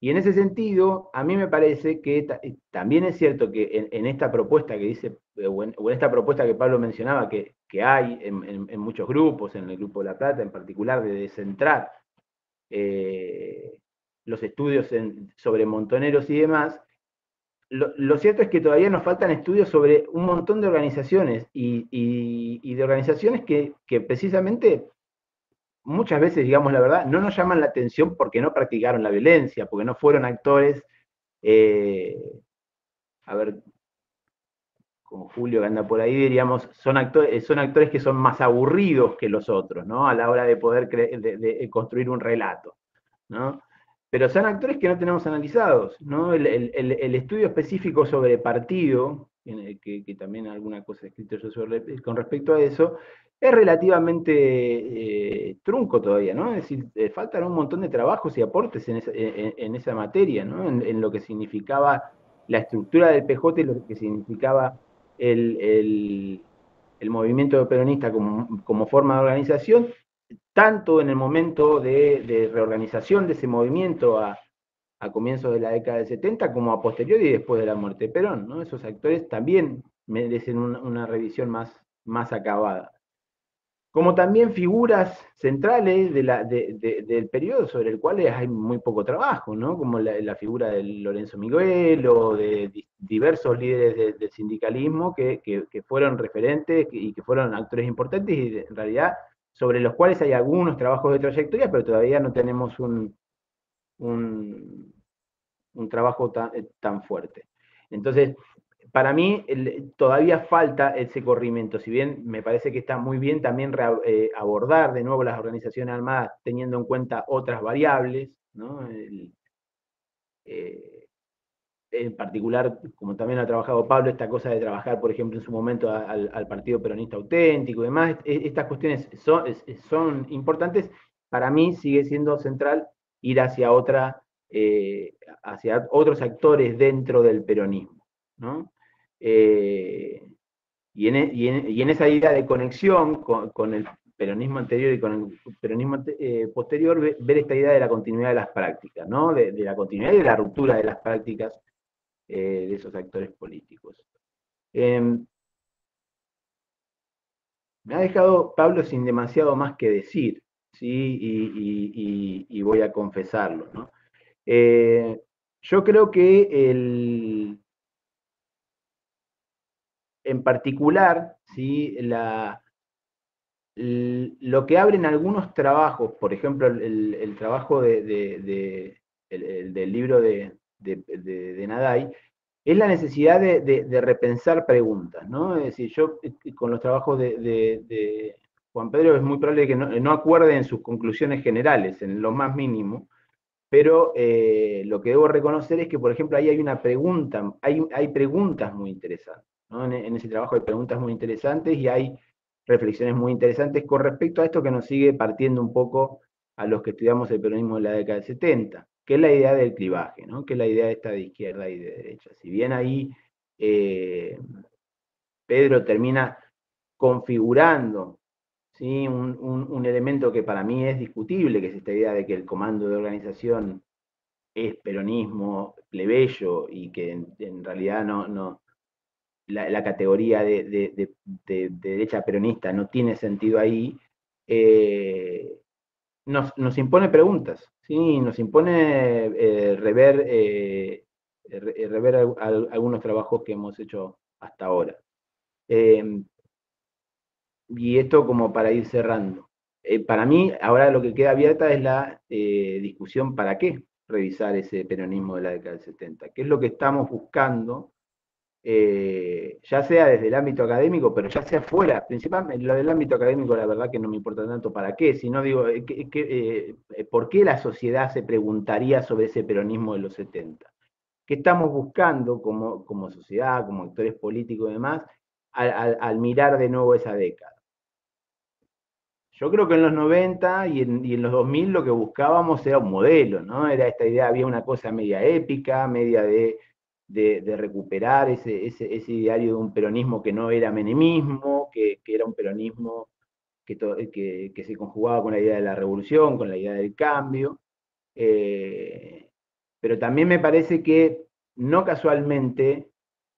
Y en ese sentido, a mí me parece que también es cierto que en esta propuesta que dice, o en esta propuesta que Pablo mencionaba, que hay en muchos grupos, en el Grupo de La Plata en particular, de descentrar los estudios sobre montoneros y demás, lo cierto es que todavía nos faltan estudios sobre un montón de organizaciones y de organizaciones que precisamente muchas veces, digamos la verdad, no nos llaman la atención porque no practicaron la violencia, porque no fueron actores, a ver, como Julio que anda por ahí, diríamos, son actores que son más aburridos que los otros, ¿no? A la hora de poder de construir un relato, ¿no? Pero son actores que no tenemos analizados, ¿no? El estudio específico sobre partido, que también alguna cosa he escrito yo con respecto a eso, es relativamente trunco todavía, ¿no? Es decir, faltan un montón de trabajos y aportes en esa materia, ¿no? En lo que significaba la estructura del PJ y lo que significaba el movimiento peronista como forma de organización, tanto en el momento de reorganización de ese movimiento a comienzos de la década del 70 como a posteriori y después de la muerte de Perón, ¿no? Esos actores también merecen una revisión más acabada. Como también figuras centrales del periodo sobre el cual hay muy poco trabajo, ¿no? Como la figura de Lorenzo Miguel o de diversos líderes del sindicalismo que fueron referentes y que fueron actores importantes y en realidad sobre los cuales hay algunos trabajos de trayectoria, pero todavía no tenemos un trabajo tan fuerte. Entonces, para mí todavía falta ese corrimiento, si bien me parece que está muy bien también abordar de nuevo las organizaciones armadas teniendo en cuenta otras variables, ¿no? En particular, como también ha trabajado Pablo, esta cosa de trabajar, por ejemplo, en su momento al Partido Peronista Auténtico y demás, estas cuestiones son importantes. Para mí sigue siendo central ir hacia otros actores dentro del peronismo, ¿no? Y en esa idea de conexión con el peronismo anterior y con el peronismo posterior, ver esta idea de la continuidad de las prácticas, ¿no? De la continuidad y de la ruptura de las prácticas de esos actores políticos. Me ha dejado Pablo sin demasiado más que decir, ¿sí? Y voy a confesarlo, ¿no? Yo creo que en particular, ¿sí? Lo que abren algunos trabajos, por ejemplo, el trabajo del libro de Naday, es la necesidad de repensar preguntas, ¿no? Es decir, yo con los trabajos de Juan Pedro es muy probable que no acuerde en sus conclusiones generales, en lo más mínimo, pero lo que debo reconocer es que, por ejemplo, ahí hay una pregunta, hay preguntas muy interesantes, ¿no? En ese trabajo hay preguntas muy interesantes y hay reflexiones muy interesantes con respecto a esto que nos sigue partiendo un poco a los que estudiamos el peronismo de la década del 70, que es la idea del clivaje, ¿no? Que es la idea esta de izquierda y de derecha. Si bien ahí Pedro termina configurando, ¿sí? un elemento que para mí es discutible, que es esta idea de que el comando de organización es peronismo plebeyo y que en realidad la categoría de derecha peronista no tiene sentido ahí, nos impone preguntas, ¿sí? Nos impone rever algunos trabajos que hemos hecho hasta ahora. Y esto como para ir cerrando. Para mí, ahora lo que queda abierta es la discusión para qué revisar ese peronismo de la década del 70. ¿Qué es lo que estamos buscando? Ya sea desde el ámbito académico, pero ya sea fuera, principalmente lo del ámbito académico, la verdad que no me importa tanto para qué, sino digo, ¿por qué la sociedad se preguntaría sobre ese peronismo de los 70? ¿Qué estamos buscando como sociedad, como actores políticos y demás, al mirar de nuevo esa década? Yo creo que en los 90 y en los 2000 lo que buscábamos era un modelo, ¿no? Era esta idea, había una cosa media épica, media de recuperar ese ideario de un peronismo que no era menemismo, que era un peronismo que se conjugaba con la idea de la revolución, con la idea del cambio. Pero también me parece que, no casualmente,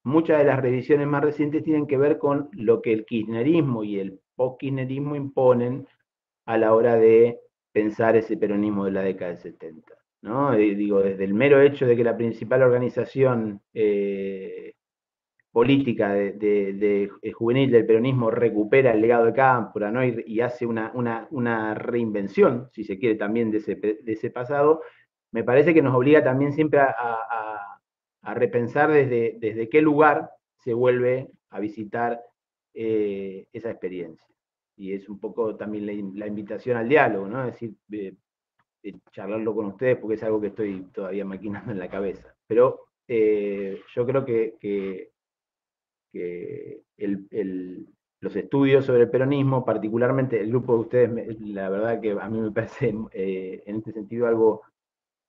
muchas de las revisiones más recientes tienen que ver con lo que el kirchnerismo y el post-kirchnerismo imponen a la hora de pensar ese peronismo de la década del 70. ¿No? Digo, desde el mero hecho de que la principal organización política juvenil del peronismo recupera el legado de Cámpora, ¿no? y hace una reinvención, si se quiere, también de ese pasado, me parece que nos obliga también siempre a repensar desde qué lugar se vuelve a visitar esa experiencia. Y es un poco también la invitación al diálogo, ¿no? Es decir, charlarlo con ustedes porque es algo que estoy todavía maquinando en la cabeza. Pero yo creo que los estudios sobre el peronismo, particularmente el grupo de ustedes, la verdad que a mí me parece en este sentido algo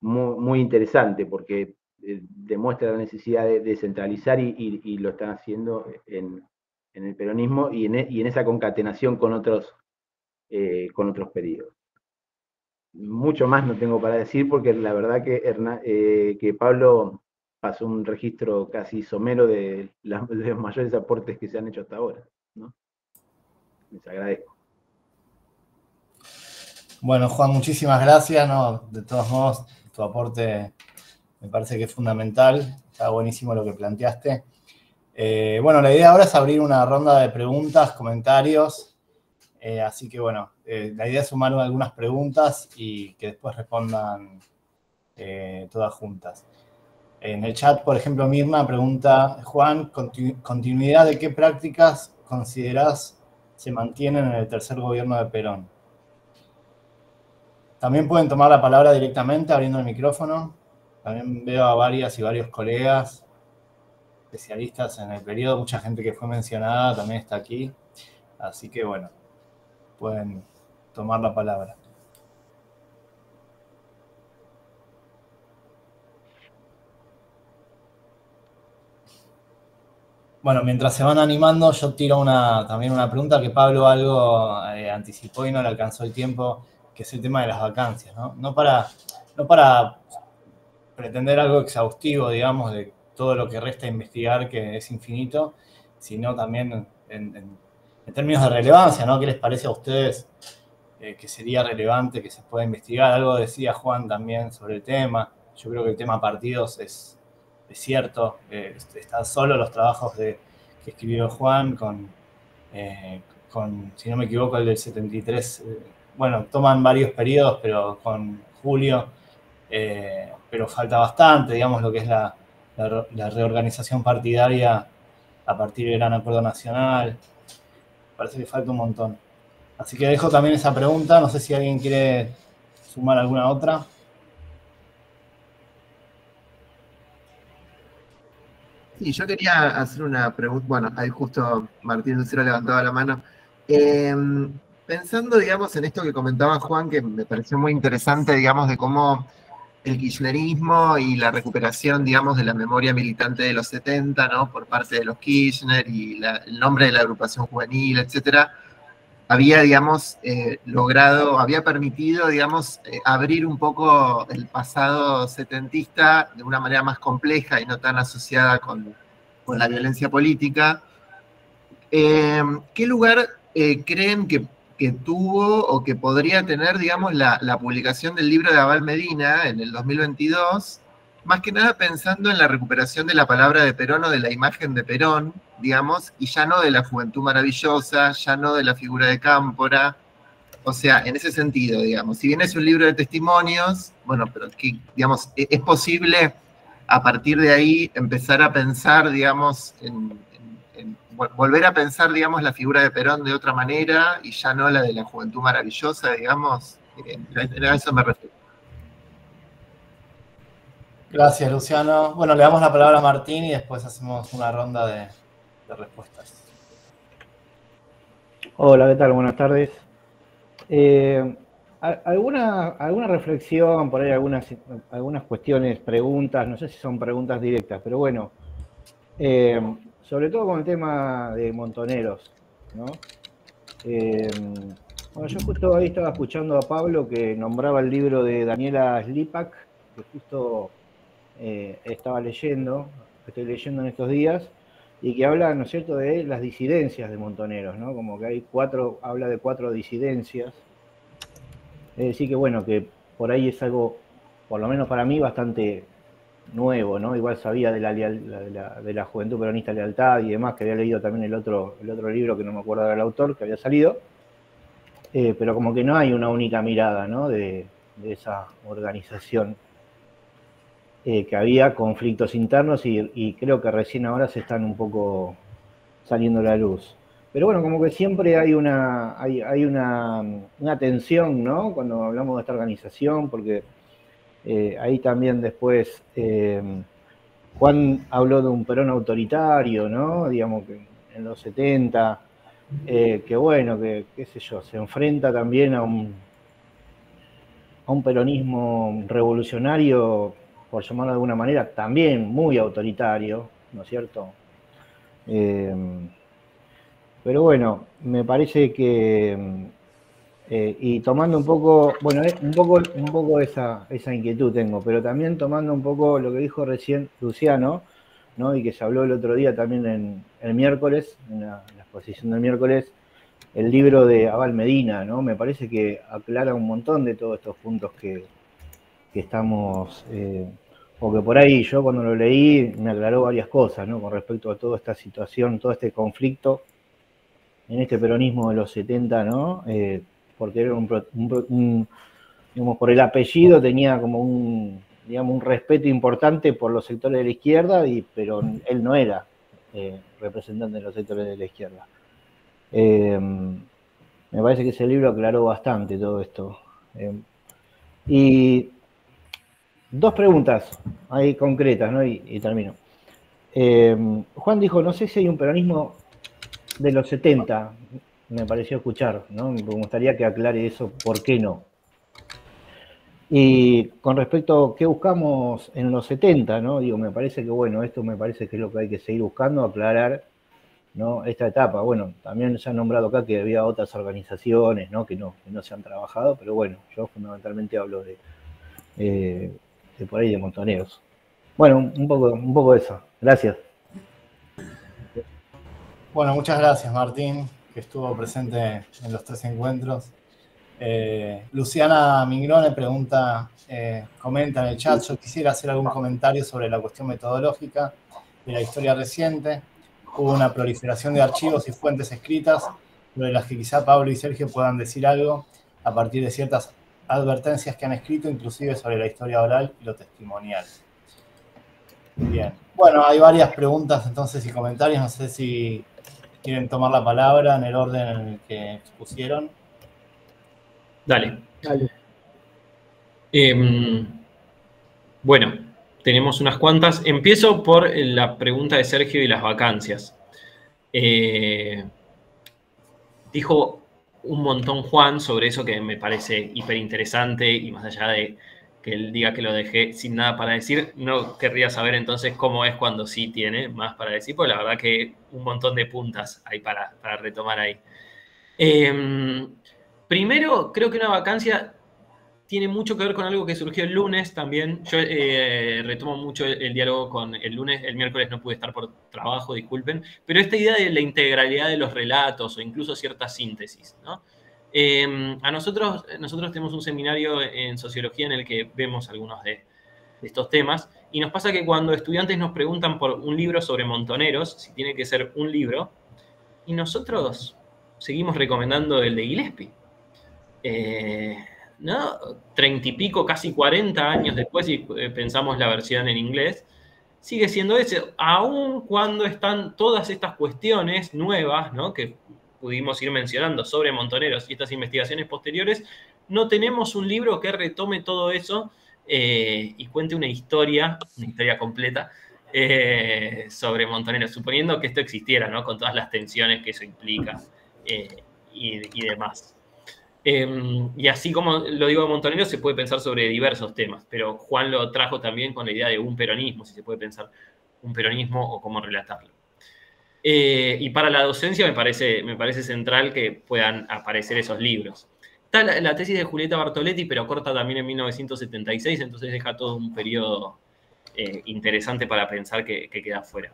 muy, muy interesante, porque demuestra la necesidad de centralizar y lo están haciendo en el peronismo y en esa concatenación con otros periodos. Mucho más no tengo para decir porque la verdad que Pablo pasó un registro casi somero de los mayores aportes que se han hecho hasta ahora, ¿no? Les agradezco.
Bueno, Juan, muchísimas gracias, ¿no? De todos modos, tu aporte me parece que es fundamental, está buenísimo lo que planteaste. Bueno, la idea ahora es abrir una ronda de preguntas, comentarios, así que bueno, la idea es sumar algunas preguntas y que después respondan todas juntas. En el chat, por ejemplo, Mirna pregunta, Juan, ¿continuidad de qué prácticas considerás se mantienen en el tercer gobierno de Perón? También pueden tomar la palabra directamente abriendo el micrófono. También veo a varias y varios colegas especialistas en el periodo, mucha gente que fue mencionada también está aquí. Así que bueno, pueden tomar la palabra. Bueno, mientras se van animando, yo tiro también una pregunta que Pablo algo anticipó y no le alcanzó el tiempo, que es el tema de las vacancias, ¿no? No para pretender algo exhaustivo, digamos, de todo lo que resta investigar, que es infinito, sino también en términos de relevancia, ¿no? ¿Qué les parece a ustedes que sería relevante que se pueda investigar? Algo decía Juan también sobre el tema. Yo creo que el tema partidos es cierto. Están solo los trabajos que escribió Juan con, si no me equivoco, el del 73. Bueno, toman varios periodos, pero con Julio, pero falta bastante, digamos, lo que es la reorganización partidaria a partir del Gran Acuerdo Nacional. Parece que falta un montón. Así que dejo también esa pregunta. No sé si alguien quiere sumar alguna otra.
Sí, yo quería hacer una pregunta. Bueno, ahí justo Martín Lucero levantaba la mano. Pensando, digamos, en esto que comentaba Juan, que me pareció muy interesante, digamos, de cómo el kirchnerismo y la recuperación, digamos, de la memoria militante de los 70, ¿no? Por parte de los Kirchner y el nombre de la agrupación juvenil, etcétera, había, digamos, había permitido, digamos, abrir un poco el pasado setentista de una manera más compleja y no tan asociada con la violencia política. ¿Qué lugar creen que tuvo o que podría tener, digamos, la publicación del libro de Abal Medina en el 2022? Más que nada pensando en la recuperación de la palabra de Perón o de la imagen de Perón, digamos, y ya no de la juventud maravillosa, ya no de la figura de Cámpora. O sea, en ese sentido, digamos, si bien es un libro de testimonios, bueno, pero que, digamos, es posible a partir de ahí empezar a pensar, digamos, volver a pensar, digamos, la figura de Perón de otra manera y ya no la de la juventud maravillosa, digamos. A eso me refiero.
Gracias, Luciano. Bueno, le damos la palabra a Martín y después hacemos una ronda de respuestas.
Hola, ¿qué tal? Buenas tardes. ¿Alguna reflexión, por ahí algunas cuestiones, preguntas, no sé si son preguntas directas, pero bueno, sobre todo con el tema de Montoneros, ¿no? Bueno, yo justo ahí estaba escuchando a Pablo que nombraba el libro de Daniela Slipak, que justo estoy leyendo en estos días, y que habla, ¿no es cierto?, de las disidencias de Montoneros, ¿no? Como que habla de 4 disidencias. Es decir que, bueno, que por ahí es algo, por lo menos para mí, bastante nuevo, ¿no? Igual sabía de la Juventud Peronista Lealtad y demás, que había leído también el otro libro, que no me acuerdo del autor, que había salido, pero como que no hay una única mirada, ¿no?, de esa organización. Que había conflictos internos y creo que recién ahora se están un poco saliendo a la luz. Pero bueno, como que siempre hay una tensión, ¿no?, cuando hablamos de esta organización, porque ahí también después Juan habló de un Perón autoritario, ¿no?, digamos que en los 70, que bueno, que qué sé yo, se enfrenta también a un peronismo revolucionario, por llamarlo de alguna manera, también muy autoritario, ¿no es cierto? Pero bueno, me parece que, y tomando un poco, bueno, un poco esa inquietud tengo, pero también tomando un poco lo que dijo recién Luciano, ¿no?, y que se habló el otro día también en el miércoles, en la exposición del miércoles, el libro de Abal Medina, ¿no? Me parece que aclara un montón de todos estos puntos que estamos, o que por ahí yo cuando lo leí me aclaró varias cosas, ¿no?, con respecto a toda esta situación, todo este conflicto en este peronismo de los 70, ¿no? Porque era digamos, por el apellido tenía como digamos, un respeto importante por los sectores de la izquierda, pero él no era representante de los sectores de la izquierda. Me parece que ese libro aclaró bastante todo esto. Y dos preguntas ahí concretas, ¿no? Y termino. Juan dijo, no sé si hay un peronismo de los 70, me pareció escuchar, ¿no? Me gustaría que aclare eso, ¿por qué no? Y con respecto a qué buscamos en los 70, ¿no? Digo, me parece que, bueno, esto me parece que es lo que hay que seguir buscando, aclarar, ¿no? Esta etapa. Bueno, también se ha nombrado acá que había otras organizaciones, ¿no? Que no se han trabajado, pero bueno, yo fundamentalmente hablo de por ahí de montoneros. Bueno, un poco de eso. Gracias.
Bueno, muchas gracias, Martín, que estuvo presente en los 3 encuentros. Luciana Mingrone pregunta, comenta en el chat, yo quisiera hacer algún comentario sobre la cuestión metodológica de la historia reciente. Hubo una proliferación de archivos y fuentes escritas sobre las que quizá Pablo y Sergio puedan decir algo a partir de ciertas advertencias que han escrito, inclusive sobre la historia oral y lo testimonial. Bien. Bueno, hay varias preguntas entonces y comentarios. No sé si quieren tomar la palabra en el orden en el que expusieron.
Dale. Bueno, tenemos unas cuantas. Empiezo por la pregunta de Sergio y las vacancias. Dijo un montón Juan sobre eso que me parece hiper interesante, y más allá de que él diga que lo dejé sin nada para decir, no querría saber entonces cómo es cuando sí tiene más para decir, porque la verdad que un montón de puntas hay para retomar ahí. Primero, creo que una vacancia tiene mucho que ver con algo que surgió el lunes también. Yo retomo mucho el diálogo con el lunes. El miércoles no pude estar por trabajo, disculpen. Pero esta idea de la integralidad de los relatos o incluso cierta síntesis, ¿no? Nosotros tenemos un seminario en sociología en el que vemos algunos de estos temas. Y nos pasa que cuando estudiantes nos preguntan por un libro sobre montoneros, si tiene que ser un libro, y nosotros seguimos recomendando el de Gillespie. ¿No? 30 y pico, casi 40 años después, si pensamos la versión en inglés, sigue siendo ese, aun cuando están todas estas cuestiones nuevas, ¿no? Que pudimos ir mencionando sobre montoneros y estas investigaciones posteriores, no tenemos un libro que retome todo eso y cuente una historia completa sobre montoneros, suponiendo que esto existiera, ¿no? Con todas las tensiones que eso implica y demás. Y así como lo digo de montoneros, se puede pensar sobre diversos temas, pero Juan lo trajo también con la idea de un peronismo, si se puede pensar un peronismo o cómo relatarlo. Y para la docencia me parece central que puedan aparecer esos libros. Está la tesis de Julieta Bartoletti, pero corta también en 1976, entonces deja todo un periodo interesante para pensar que queda afuera.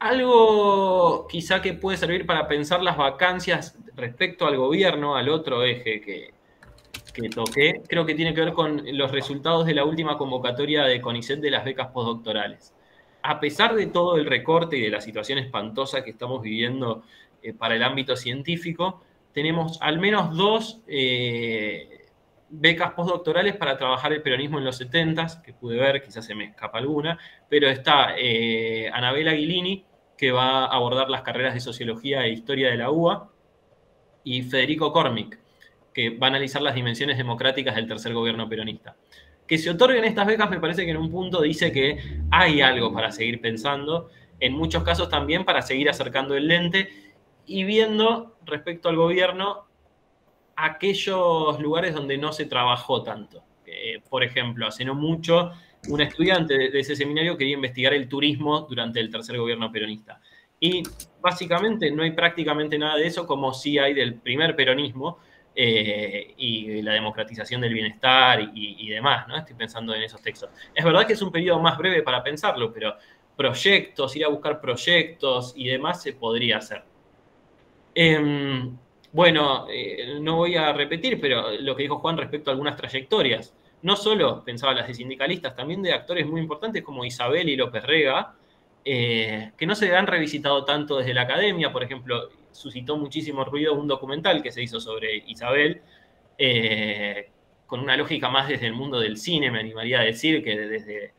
Algo quizá que puede servir para pensar las vacancias respecto al gobierno, al otro eje que toqué, creo que tiene que ver con los resultados de la última convocatoria de CONICET de las becas postdoctorales. A pesar de todo el recorte y de la situación espantosa que estamos viviendo para el ámbito científico, tenemos al menos 2 becas postdoctorales para trabajar el peronismo en los 70s, que pude ver, quizás se me escapa alguna, pero está Anabela Aguilini, que va a abordar las carreras de Sociología e Historia de la UBA, y Federico Cormick, que va a analizar las dimensiones democráticas del tercer gobierno peronista. Que se otorguen estas becas me parece que en un punto dice que hay algo para seguir pensando, en muchos casos también para seguir acercando el lente y viendo respecto al gobierno aquellos lugares donde no se trabajó tanto. Por ejemplo, hace no mucho, un estudiante de ese seminario quería investigar el turismo durante el tercer gobierno peronista. Y básicamente no hay prácticamente nada de eso, como sí hay del primer peronismo y la democratización del bienestar y demás, ¿no? Estoy pensando en esos textos. Es verdad que es un periodo más breve para pensarlo, pero proyectos, ir a buscar proyectos y demás se podría hacer. Bueno, no voy a repetir, pero lo que dijo Juan respecto a algunas trayectorias. No solo pensaba las de sindicalistas, también de actores muy importantes como Isabel y López Rega, que no se han revisitado tanto desde la academia. Por ejemplo, suscitó muchísimo ruido un documental que se hizo sobre Isabel, con una lógica más desde el mundo del cine, me animaría a decir, que desde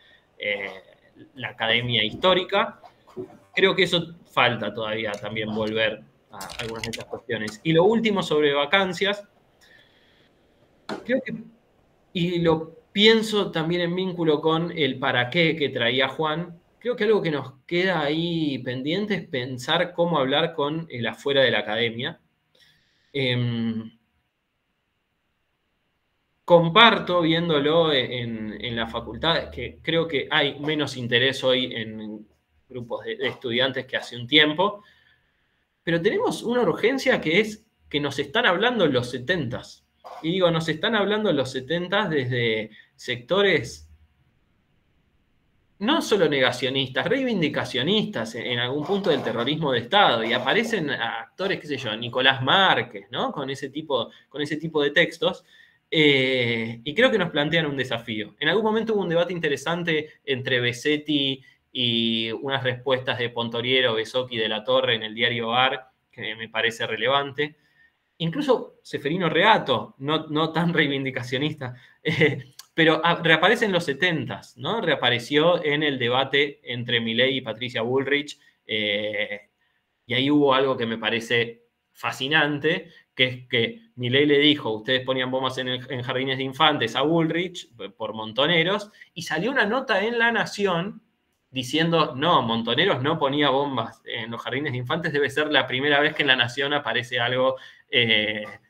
la academia histórica. Creo que eso falta todavía también volver a algunas de estas cuestiones. Y lo último sobre vacancias, creo que, y lo pienso también en vínculo con el para qué que traía Juan, creo que algo que nos queda ahí pendiente es pensar cómo hablar con el afuera de la academia. Comparto, viéndolo en la facultad, que creo que hay menos interés hoy en grupos de estudiantes que hace un tiempo, pero tenemos una urgencia que es que nos están hablando en los 70s. Y digo, nos están hablando en los 70s desde sectores no solo negacionistas, reivindicacionistas en algún punto del terrorismo de Estado, y aparecen actores, qué sé yo, Nicolás Márquez, ¿no? Con ese tipo de textos, y creo que nos plantean un desafío. En algún momento hubo un debate interesante entre Besetti y unas respuestas de Pontoriero, Besocchi de la Torre en el diario AR, que me parece relevante. Incluso Seferino Reato, no tan reivindicacionista, pero reaparece en los 70s, ¿no? Reapareció en el debate entre Milei y Patricia Bullrich, y ahí hubo algo que me parece fascinante, que es que Milei le dijo, ustedes ponían bombas en jardines de infantes a Bullrich por Montoneros, y salió una nota en La Nación diciendo, no, Montoneros no ponía bombas en los jardines de infantes, debe ser la primera vez que en La Nación aparece algo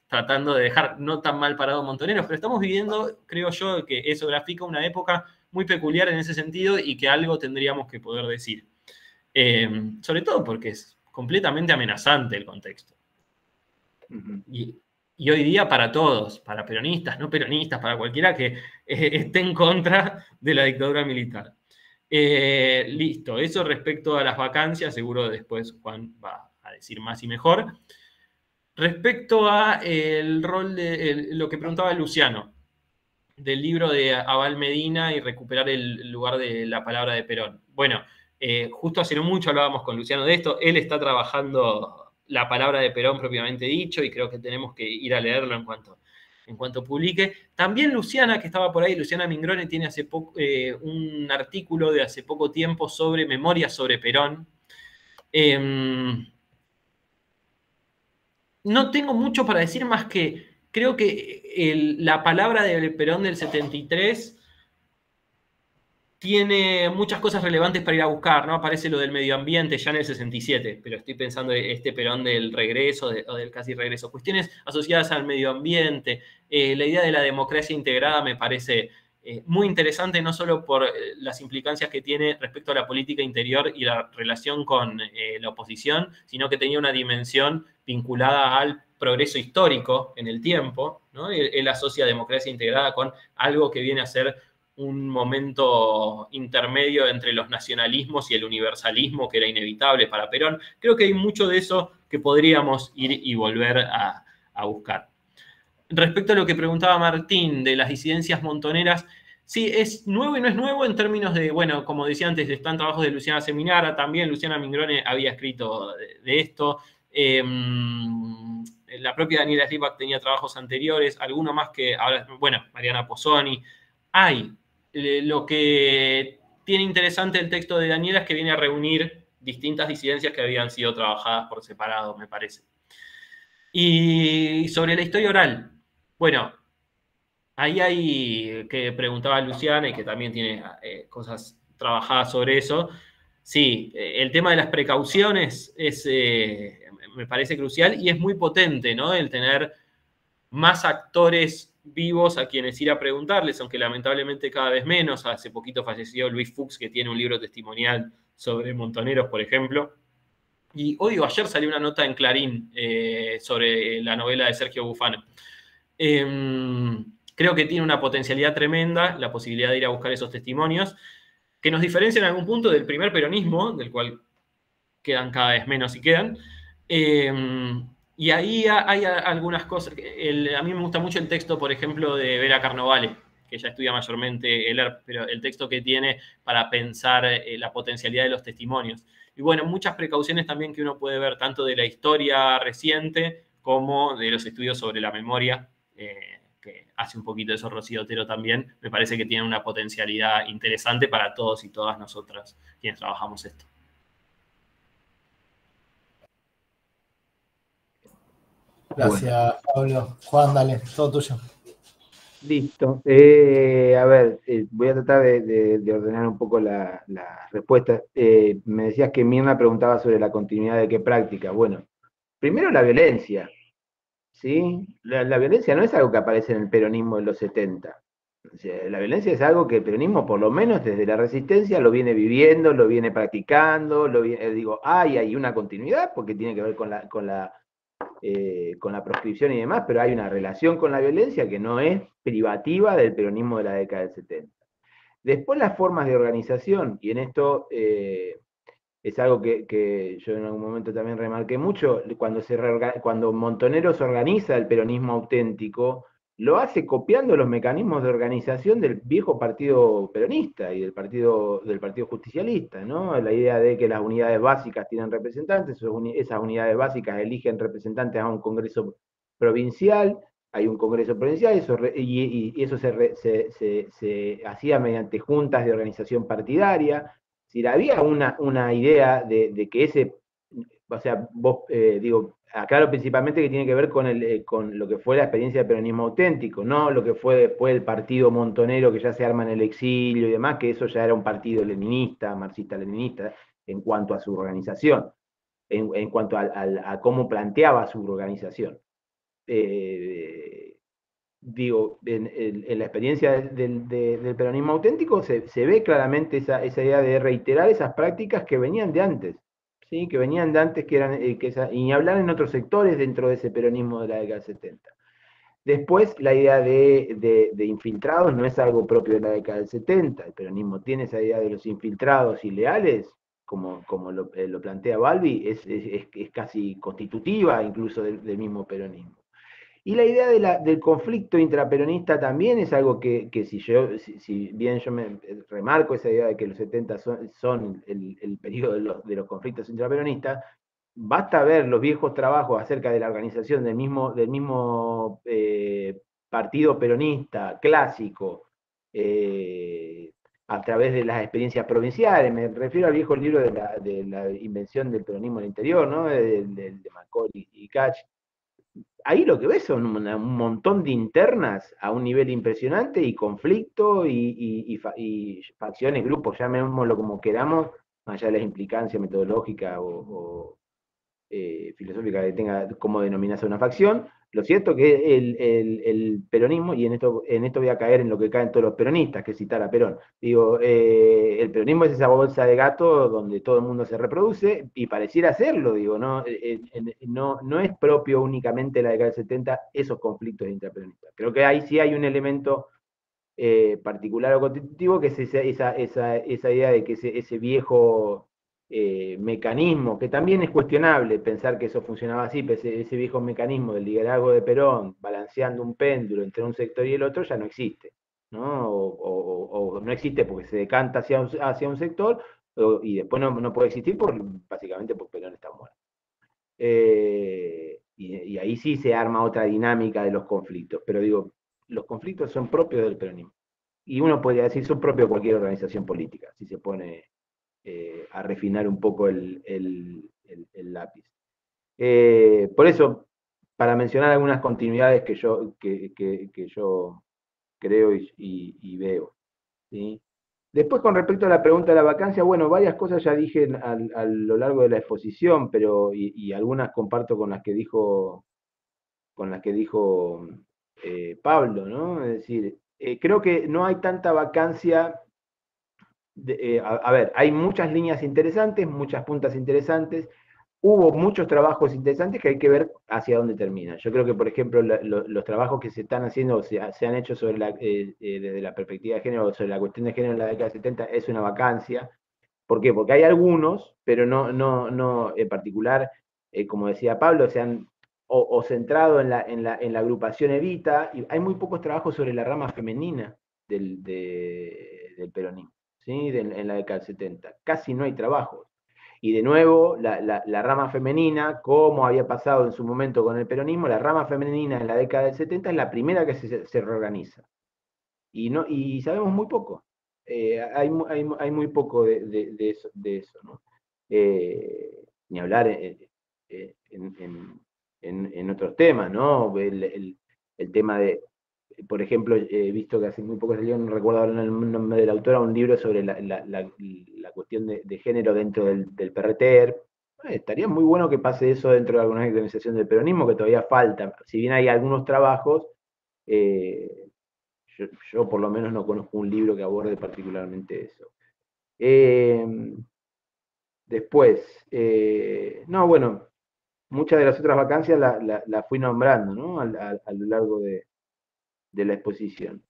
tratando de dejar no tan mal parado Montoneros, pero estamos viviendo, creo yo, que eso grafica una época muy peculiar en ese sentido y que algo tendríamos que poder decir. Sobre todo porque es completamente amenazante el contexto. Y hoy día para todos, para peronistas, no peronistas, para cualquiera que esté en contra de la dictadura militar. Listo, eso respecto a las vacancias, seguro después Juan va a decir más y mejor. Respecto a el rol de lo que preguntaba Luciano, del libro de Abal Medina y recuperar el lugar de la palabra de Perón. Bueno, justo hace no mucho hablábamos con Luciano de esto, él está trabajando la palabra de Perón propiamente dicho y creo que tenemos que ir a leerlo en cuanto publique. También Luciana, que estaba por ahí, Luciana Mingrone, tiene hace poco un artículo de hace poco tiempo sobre memorias sobre Perón. No tengo mucho para decir más que creo que la palabra de Perón del 73 tiene muchas cosas relevantes para ir a buscar, ¿no? Aparece lo del medio ambiente ya en el 67, pero estoy pensando en este Perón del regreso o del casi regreso. Cuestiones asociadas al medio ambiente, la idea de la democracia integrada me parece muy interesante, no solo por las implicancias que tiene respecto a la política interior y la relación con la oposición, sino que tenía una dimensión vinculada al progreso histórico en el tiempo, ¿no? Él asocia democracia integrada con algo que viene a ser un momento intermedio entre los nacionalismos y el universalismo que era inevitable para Perón. Creo que hay mucho de eso que podríamos ir y volver a buscar. Respecto a lo que preguntaba Martín de las disidencias montoneras, sí, es nuevo y no es nuevo en términos de, bueno, como decía antes, están trabajos de Luciana Seminara, también Luciana Mingrone había escrito de esto. La propia Daniela Slipak tenía trabajos anteriores, alguno más que ahora, bueno, Mariana Pozzoni. Hay. Lo que tiene interesante el texto de Daniela es que viene a reunir distintas disidencias que habían sido trabajadas por separado, me parece. Y sobre la historia oral, bueno, ahí hay que preguntaba Luciana y que también tiene cosas trabajadas sobre eso. Sí, el tema de las precauciones me parece crucial y es muy potente, ¿no? El tener más actores vivos a quienes ir a preguntarles, aunque lamentablemente cada vez menos. Hace poquito falleció Luis Fuchs, que tiene un libro testimonial sobre Montoneros, por ejemplo. Y hoy o ayer salió una nota en Clarín sobre la novela de Sergio Bufano. Creo que tiene una potencialidad tremenda la posibilidad de ir a buscar esos testimonios, que nos diferencian en algún punto del primer peronismo, del cual quedan cada vez menos y quedan. Y ahí hay algunas cosas. A mí me gusta mucho el texto, por ejemplo, de Vera Carnovale, que ella estudia mayormente el ERP, pero el texto que tiene para pensar la potencialidad de los testimonios. Y bueno, muchas precauciones también que uno puede ver, tanto de la historia reciente como de los estudios sobre la memoria, que hace un poquito eso Rocío Otero también, me parece que tiene una potencialidad interesante para todos y todas nosotras quienes trabajamos esto.
Gracias, Pablo. Juan, dale, todo tuyo.
Listo. A ver, voy a tratar de ordenar un poco las respuestas. Me decías que Mirna preguntaba sobre la continuidad de qué práctica. Bueno, primero la violencia, ¿sí? La violencia no es algo que aparece en el peronismo de los 70. O sea, la violencia es algo que el peronismo, por lo menos desde la resistencia, lo viene viviendo, lo viene practicando, digo, hay una continuidad porque tiene que ver con la proscripción y demás, pero hay una relación con la violencia que no es privativa del peronismo de la década del 70. Después las formas de organización, y en esto es algo que yo en algún momento también remarqué mucho, cuando Montoneros organiza el peronismo auténtico, lo hace copiando los mecanismos de organización del viejo partido peronista y del partido justicialista, ¿no? La idea de que las unidades básicas tienen representantes, esas unidades básicas eligen representantes a un congreso provincial, hay un congreso provincial, y eso se hacía mediante juntas de organización partidaria. Si había una idea de que ese, o sea, aclaro principalmente que tiene que ver con lo que fue la experiencia del peronismo auténtico, no lo que fue después el partido montonero que ya se arma en el exilio y demás, que eso ya era un partido leninista, marxista-leninista, en cuanto a su organización, en cuanto a cómo planteaba su organización. En la experiencia del peronismo auténtico se ve claramente esa idea de reiterar esas prácticas que venían de antes, ¿sí? Que venían de antes, y ni hablar en otros sectores dentro de ese peronismo de la década del 70. Después, la idea de infiltrados no es algo propio de la década del 70, el peronismo tiene esa idea de los infiltrados y leales, como lo plantea Balbi, es casi constitutiva incluso del mismo peronismo. Y la idea del conflicto intraperonista también es algo que si bien yo me remarco esa idea de que los 70 son el periodo de los conflictos intraperonistas, basta ver los viejos trabajos acerca de la organización del mismo partido peronista clásico a través de las experiencias provinciales. Me refiero al viejo libro de la invención del peronismo en el interior, ¿no? de Macaulay y Catch. Ahí lo que ves son un montón de internas a un nivel impresionante y conflicto y facciones, grupos, llamémoslo como queramos, más allá de las implicancias metodológicas o filosófica que tenga cómo denominarse una facción. Lo cierto que el peronismo, y en esto voy a caer en lo que caen todos los peronistas, que es citar a Perón, el peronismo es esa bolsa de gato donde todo el mundo se reproduce, y pareciera serlo, no es propio únicamente de la década del 70 esos conflictos intraperonistas. Creo que ahí sí hay un elemento particular o constitutivo, que es esa idea de que ese viejo mecanismo, que también es cuestionable pensar que eso funcionaba así, pero ese viejo mecanismo del liderazgo de Perón, balanceando un péndulo entre un sector y el otro, ya no existe, ¿no? O no existe porque se decanta hacia un sector, y después no puede existir básicamente porque Perón está muerto. Y ahí sí se arma otra dinámica de los conflictos, pero los conflictos son propios del peronismo. Y uno podría decir son propios de cualquier organización política, si se pone a refinar un poco el lápiz. Por eso, para mencionar algunas continuidades que yo creo y veo, ¿sí? Después, con respecto a la pregunta de la vacancia, bueno, varias cosas ya dije a lo largo de la exposición, pero y algunas comparto con las que dijo Pablo, ¿no? Es decir, creo que no hay tanta vacancia. A ver, hay muchas líneas interesantes, muchas puntas interesantes. Hubo muchos trabajos interesantes que hay que ver hacia dónde terminan. Yo creo que, por ejemplo, los trabajos que se están haciendo, se han hecho desde la perspectiva de género, sobre la cuestión de género en la década de 70, es una vacancia. ¿Por qué? Porque hay algunos, pero no en particular, como decía Pablo, se han centrado en la agrupación Evita, y hay muy pocos trabajos sobre la rama femenina del peronismo, ¿sí? En la década del 70. Casi no hay trabajos. Y de nuevo, la rama femenina, como había pasado en su momento con el peronismo, la rama femenina en la década del 70 es la primera que se reorganiza. Y sabemos muy poco. Hay muy poco de eso, ¿no? Ni hablar en otros temas, ¿no? El tema de, por ejemplo, he visto que hace muy poco salió, no recuerdo ahora el nombre del autor, un libro sobre la cuestión de género dentro del PRTER. Estaría muy bueno que pase eso dentro de algunas organizaciones del peronismo, que todavía falta. Si bien hay algunos trabajos, yo por lo menos no conozco un libro que aborde particularmente eso. Después, no, bueno, muchas de las otras vacancias las fui nombrando, ¿no? A lo largo de la exposición.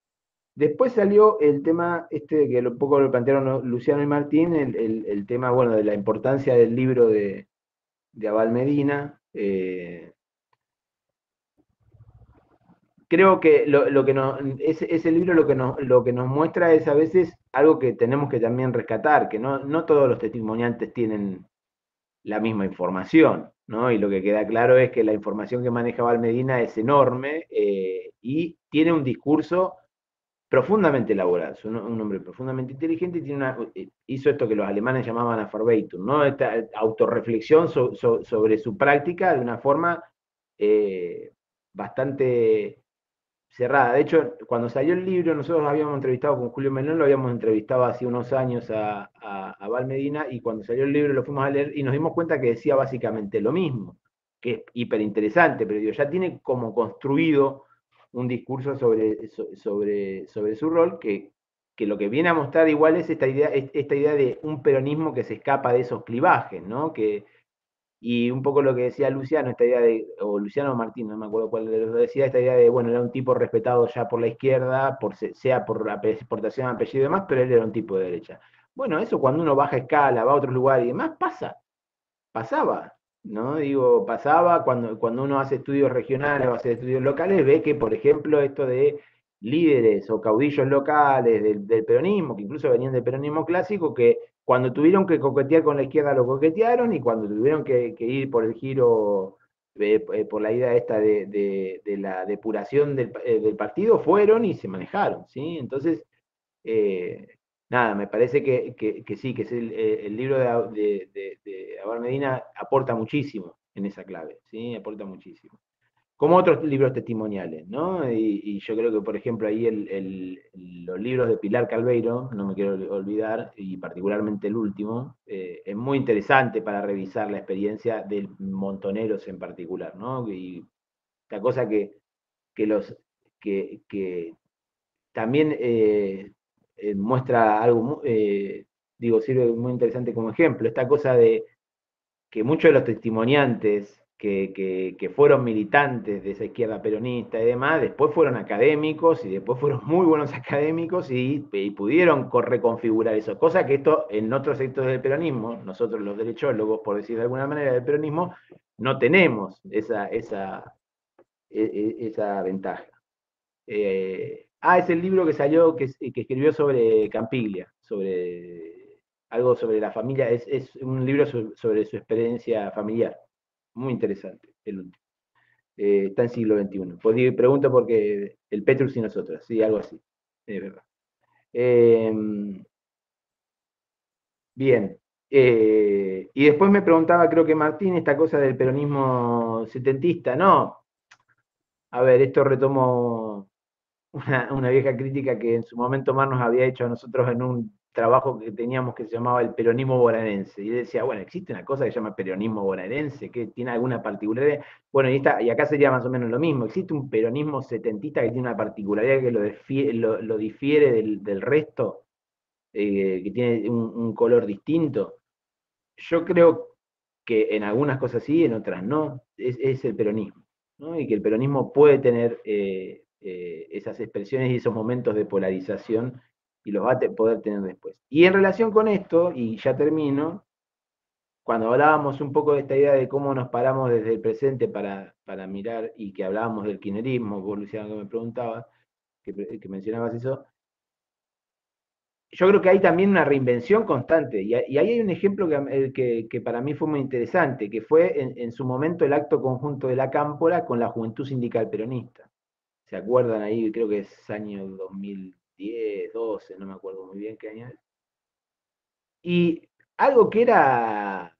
Después salió el tema, que un poco lo plantearon Luciano y Martín, el tema, bueno, de la importancia del libro de Abal Medina. Creo que ese libro lo que nos muestra es a veces algo que tenemos que también rescatar, que no todos los testimoniantes tienen la misma información, ¿no? Y lo que queda claro es que la información que maneja Abal Medina es enorme y tiene un discurso profundamente elaborado, es un hombre profundamente inteligente y hizo esto que los alemanes llamaban Affarbeitung, ¿no? Esta autorreflexión sobre su práctica de una forma bastante cerrada. De hecho, cuando salió el libro, nosotros habíamos entrevistado con Julio Melón, lo habíamos entrevistado hace unos años a Val Medina, y cuando salió el libro lo fuimos a leer y nos dimos cuenta que decía básicamente lo mismo, que es hiper interesante, pero digo, ya tiene como construido un discurso sobre su rol, que lo que viene a mostrar igual es esta idea de un peronismo que se escapa de esos clivajes, ¿no? Y un poco lo que decía Luciano, esta idea o Luciano Martín, no me acuerdo cuál de los dos decía, esta idea de, bueno, era un tipo respetado ya por la izquierda, sea por exportación, apellido y demás, pero él era un tipo de derecha. Bueno, eso cuando uno baja escala, va a otros lugares y demás, pasaba, ¿no? Digo, pasaba cuando uno hace estudios regionales o hace estudios locales, ve que, por ejemplo, esto de líderes o caudillos locales del peronismo, que incluso venían del peronismo clásico, que cuando tuvieron que coquetear con la izquierda lo coquetearon, y cuando tuvieron que ir por el giro, por la idea esta de la depuración del partido, fueron y se manejaron, ¿sí? Entonces, nada, me parece que sí, que es el libro de Abal Medina aporta muchísimo en esa clave, ¿sí? Aporta muchísimo. Como otros libros testimoniales, ¿no? Y yo creo que, por ejemplo, ahí los libros de Pilar Calveiro, no me quiero olvidar, y particularmente el último, es muy interesante para revisar la experiencia de Montoneros en particular, ¿no? Y esta cosa que también muestra algo, sirve muy interesante como ejemplo, esta cosa de que muchos de los testimoniantes que fueron militantes de esa izquierda peronista y demás, después fueron académicos y después fueron muy buenos académicos y pudieron reconfigurar eso, cosa que esto en otros sectores del peronismo, nosotros los derechólogos, por decir de alguna manera, del peronismo, no tenemos esa ventaja. Es el libro que salió, que escribió sobre Campiglia, algo sobre la familia, es un libro sobre su experiencia familiar, muy interesante, el último. Está en siglo XXI. Pues pregunto porque el Petrus y nosotras, sí, algo así, es verdad. Bien. Y después me preguntaba, creo que Martín, esta cosa del peronismo setentista, no. A ver, esto retomo una vieja crítica que en su momento Mar nos había hecho a nosotros en un trabajo que teníamos que se llamaba el peronismo bonaerense. Y él decía, bueno, existe una cosa que se llama peronismo bonaerense, que tiene alguna particularidad. Bueno, y acá sería más o menos lo mismo. Existe un peronismo setentista que tiene una particularidad que lo difiere del resto, que tiene un color distinto. Yo creo que en algunas cosas sí, en otras no. Es el peronismo, ¿no? Y que el peronismo puede tener esas expresiones y esos momentos de polarización, y los va a poder tener después. Y en relación con esto, y ya termino, cuando hablábamos un poco de esta idea de cómo nos paramos desde el presente para mirar, y que hablábamos del kirchnerismo, vos, Luciano, que me preguntabas, que mencionabas eso, yo creo que hay también una reinvención constante, y ahí hay un ejemplo que para mí fue muy interesante, que fue en su momento el acto conjunto de la Cámpora con la Juventud Sindical Peronista. ¿Se acuerdan ahí? Creo que es año 2010, 12, no me acuerdo muy bien qué año es. Y algo que era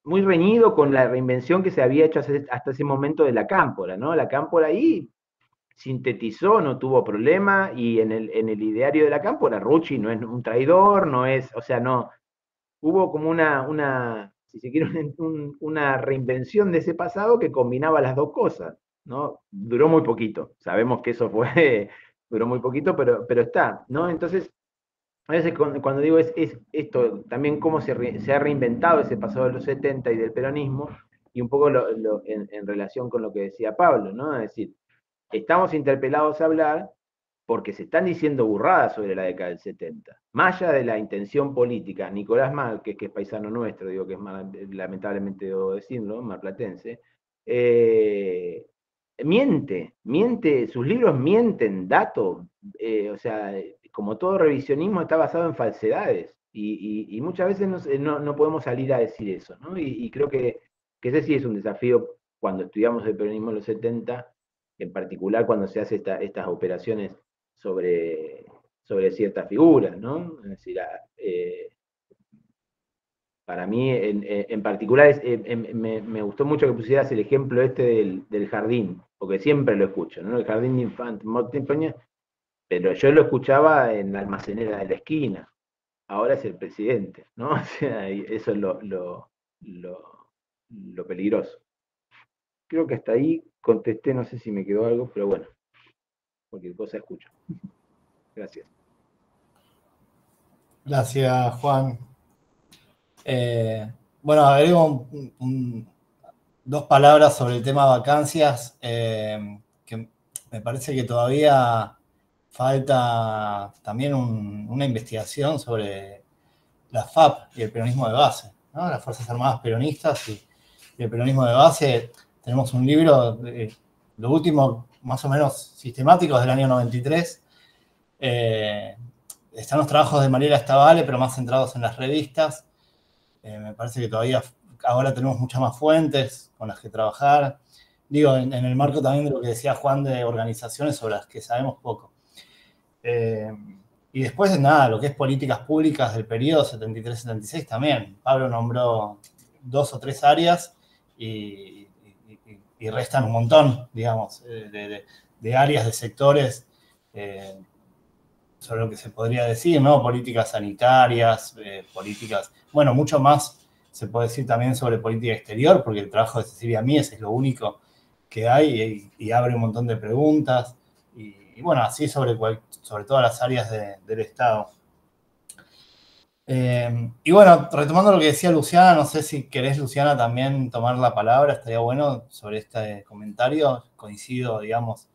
muy reñido con la reinvención que se había hecho hasta ese momento de la Cámpora, ¿no? La Cámpora ahí sintetizó, no tuvo problema, y en el ideario de la Cámpora, Rucci no es un traidor, no es, o sea, no, hubo como si se quiere, una reinvención de ese pasado que combinaba las dos cosas, ¿no? Duró muy poquito, sabemos que eso duró muy poquito, pero está, ¿no? Entonces, a veces cuando digo es esto, también cómo se ha reinventado ese pasado de los 70 y del peronismo, y un poco en relación con lo que decía Pablo, ¿no? Es decir, estamos interpelados a hablar porque se están diciendo burradas sobre la década del 70. Más allá de la intención política, Nicolás Márquez, que es paisano nuestro, digo que es lamentablemente debo decirlo, marplatense, miente, sus libros mienten, datos, o sea, como todo revisionismo está basado en falsedades, y muchas veces no podemos salir a decir eso, ¿no? Y creo que ese sí es un desafío cuando estudiamos el peronismo en los 70, en particular cuando se hacen estas operaciones sobre ciertas figuras, ¿no? Es decir, para mí en particular me gustó mucho que pusieras el ejemplo este del jardín, porque siempre lo escucho, ¿no? El jardín de infante, pero yo lo escuchaba en la almacenera de la esquina, ahora es el presidente, ¿no? O sea, eso es lo peligroso. Creo que hasta ahí contesté, no sé si me quedó algo, pero bueno, cualquier cosa escucho. Gracias.
Gracias, Juan. Bueno, agrego dos palabras sobre el tema vacancias, que me parece que todavía falta también una investigación sobre la FAP y el peronismo de base, ¿no? Las Fuerzas Armadas Peronistas y el peronismo de base. Tenemos un libro, lo último, más o menos sistemático, del año 93. Están los trabajos de Mariela Stavale, pero más centrados en las revistas. Me parece que todavía ahora tenemos muchas más fuentes con las que trabajar. Digo, en el marco también de lo que decía Juan de organizaciones sobre las que sabemos poco. Y después, nada, lo que es políticas públicas del periodo 73-76 también. Pablo nombró 2 o 3 áreas y restan un montón, digamos, de áreas, de sectores sobre lo que se podría decir, ¿no? Políticas sanitarias, políticas, bueno, mucho más se puede decir también sobre política exterior, porque el trabajo de Cecilia Mies es lo único que hay y abre un montón de preguntas, y bueno, así sobre todas las áreas del Estado. Y bueno, retomando lo que decía Luciana, no sé si querés, Luciana, también tomar la palabra, estaría bueno sobre este comentario. Coincido, digamos,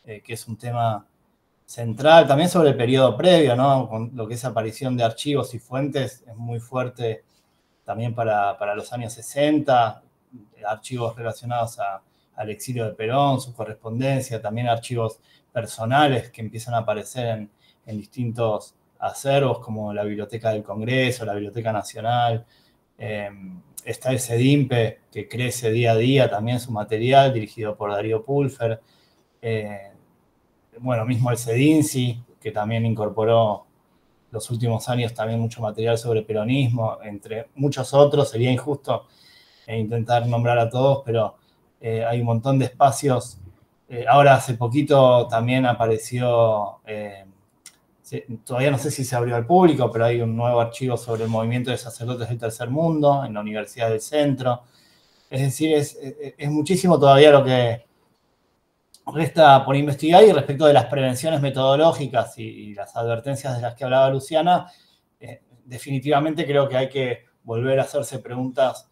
que es un tema central, también sobre el periodo previo, ¿no? Con lo que es aparición de archivos y fuentes, es muy fuerte también para los años 60, archivos relacionados al exilio de Perón, su correspondencia, también archivos personales que empiezan a aparecer en distintos acervos, como la Biblioteca del Congreso, la Biblioteca Nacional. Está el CEDIMPE, que crece día a día también su material, dirigido por Darío Pulfer. Bueno, mismo el CEDINCI, que también incorporó los últimos años también mucho material sobre peronismo, entre muchos otros. Sería injusto intentar nombrar a todos, pero hay un montón de espacios. Ahora, hace poquito también apareció, todavía no sé si se abrió al público, pero hay un nuevo archivo sobre el movimiento de sacerdotes del Tercer Mundo en la Universidad del Centro. Es decir, es muchísimo todavía lo que resta por investigar, y respecto de las prevenciones metodológicas y las advertencias de las que hablaba Luciana, definitivamente creo que hay que volver a hacerse preguntas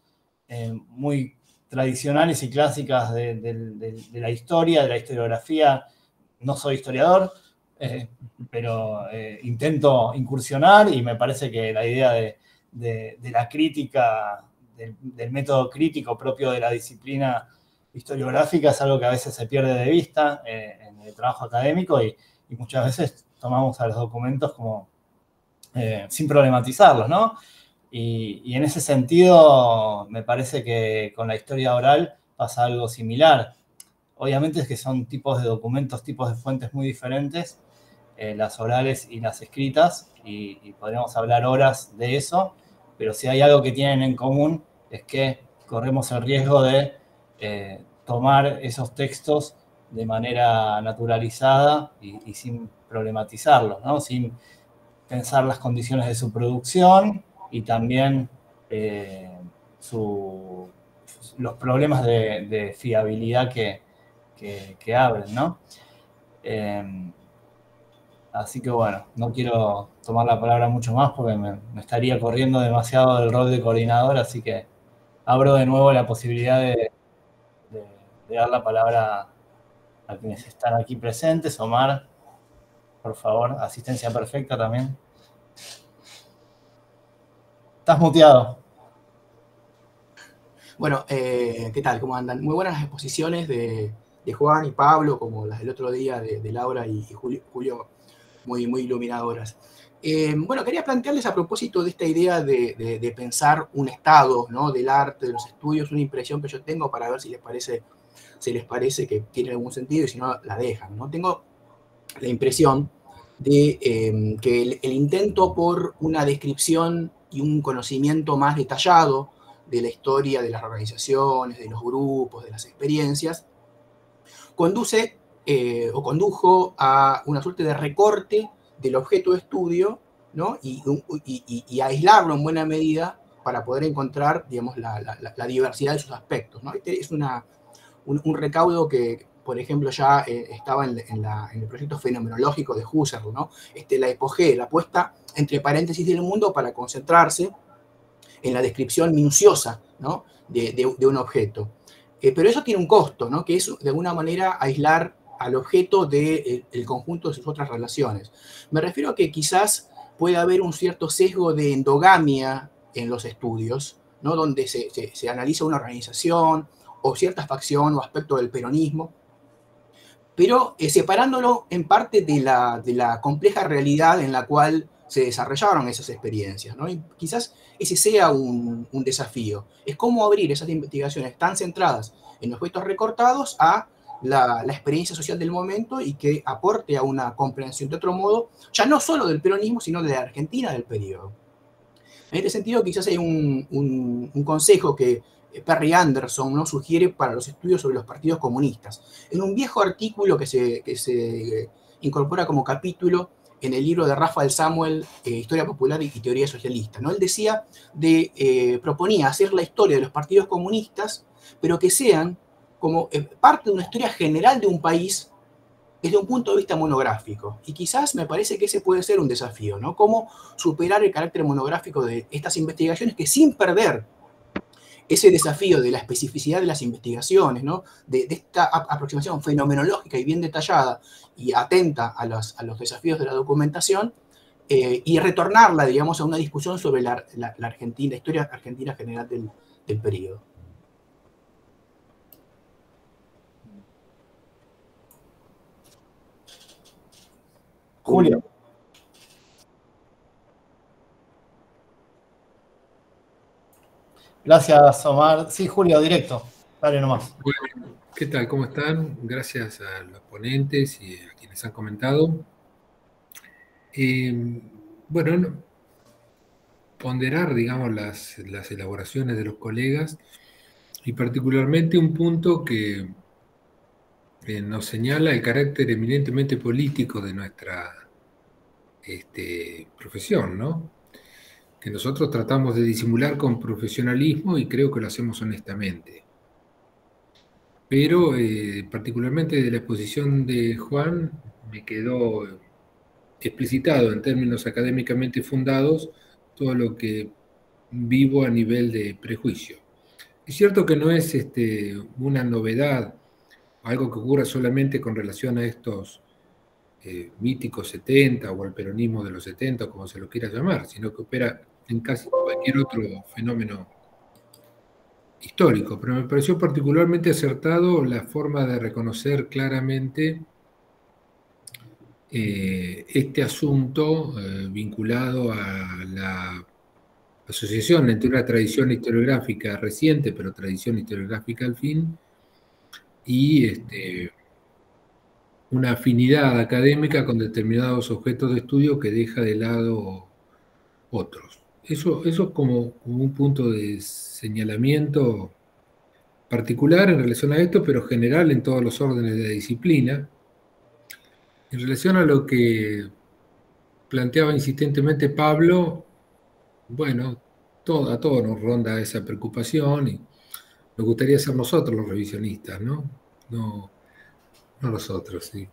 muy tradicionales y clásicas de la historia, de la historiografía. No soy historiador, pero intento incursionar, y me parece que la idea de la crítica, del método crítico propio de la disciplina historiográfica, es algo que a veces se pierde de vista en el trabajo académico, y muchas veces tomamos a los documentos como sin problematizarlos, ¿no? Y en ese sentido, me parece que con la historia oral pasa algo similar. Obviamente es que son tipos de documentos, tipos de fuentes muy diferentes, las orales y las escritas, y podríamos hablar horas de eso, pero si hay algo que tienen en común es que corremos el riesgo de tomar esos textos de manera naturalizada y sin problematizarlos, ¿no? Sin pensar las condiciones de su producción y también los problemas de fiabilidad que abren, ¿no? Así que bueno, no quiero tomar la palabra mucho más porque me estaría corriendo demasiado del rol de coordinador, así que abro de nuevo la posibilidad de dar la palabra a quienes están aquí presentes. Omar, por favor, asistencia perfecta también. Estás muteado.
Bueno, ¿qué tal? ¿Cómo andan? Muy buenas las exposiciones de Juan y Pablo, como las del otro día de Laura y Julio, muy, muy iluminadoras. Bueno, quería plantearles a propósito de esta idea de pensar un estado, ¿no? Del arte, de los estudios, una impresión que yo tengo para ver si les parece que tiene algún sentido y si no, la dejan, ¿no? Tengo la impresión de que el intento por una descripción y un conocimiento más detallado de la historia de las organizaciones, de los grupos, de las experiencias, conduce o condujo a una suerte de recorte del objeto de estudio, ¿no? y aislarlo en buena medida para poder encontrar, digamos, la diversidad de sus aspectos, ¿no? Este es un recaudo que, por ejemplo, ya estaba en el proyecto fenomenológico de Husserl, ¿no? La epogea, la puesta entre paréntesis del mundo para concentrarse en la descripción minuciosa, ¿no? de un objeto. Pero eso tiene un costo, ¿no? Que es, de alguna manera, aislar al objeto del conjunto de sus otras relaciones. Me refiero a que quizás puede haber un cierto sesgo de endogamia en los estudios, ¿no? Donde se analiza una organización o cierta facción o aspecto del peronismo, pero separándolo en parte de la compleja realidad en la cual se desarrollaron esas experiencias, ¿no? Y quizás ese sea un desafío. Es cómo abrir esas investigaciones tan centradas en objetos recortados a la experiencia social del momento y que aporte a una comprensión de otro modo, ya no solo del peronismo, sino de la Argentina del periodo. En este sentido, quizás hay un consejo que Perry Anderson, ¿no? Sugiere para los estudios sobre los partidos comunistas. En un viejo artículo que se incorpora como capítulo en el libro de Rafael Samuel, Historia Popular y Teoría Socialista, ¿no? Él decía proponía hacer la historia de los partidos comunistas, pero que sean como parte de una historia general de un país desde un punto de vista monográfico. Y quizás me parece que ese puede ser un desafío, ¿no? Cómo superar el carácter monográfico de estas investigaciones que, sin perder ese desafío de la especificidad de las investigaciones, ¿no? de esta aproximación fenomenológica y bien detallada y atenta a los desafíos de la documentación, y retornarla, digamos, a una discusión sobre la historia argentina general del periodo.
Julio. Gracias, Omar. Sí, Julio, directo. Dale nomás.
Bueno, ¿qué tal? ¿Cómo están? Gracias a los ponentes y a quienes han comentado. Bueno, ponderar, digamos, las elaboraciones de los colegas y particularmente un punto que nos señala el carácter eminentemente político de nuestra profesión, ¿no? Que nosotros tratamos de disimular con profesionalismo y creo que lo hacemos honestamente. Pero particularmente de la exposición de Juan me quedó explicitado en términos académicamente fundados todo lo que vivo a nivel de prejuicio. Es cierto que no es una novedad, algo que ocurra solamente con relación a estos míticos 70 o al peronismo de los 70, como se lo quiera llamar, sino que opera en casi cualquier otro fenómeno histórico, pero me pareció particularmente acertado la forma de reconocer claramente este asunto vinculado a la asociación entre una tradición historiográfica reciente, pero tradición historiográfica al fin, y una afinidad académica con determinados objetos de estudio que deja de lado otros. Eso es como un punto de señalamiento particular en relación a esto, pero general en todos los órdenes de la disciplina. En relación a lo que planteaba insistentemente Pablo, bueno, a todos nos ronda esa preocupación y nos gustaría ser nosotros los revisionistas, ¿no? No los otros, sí.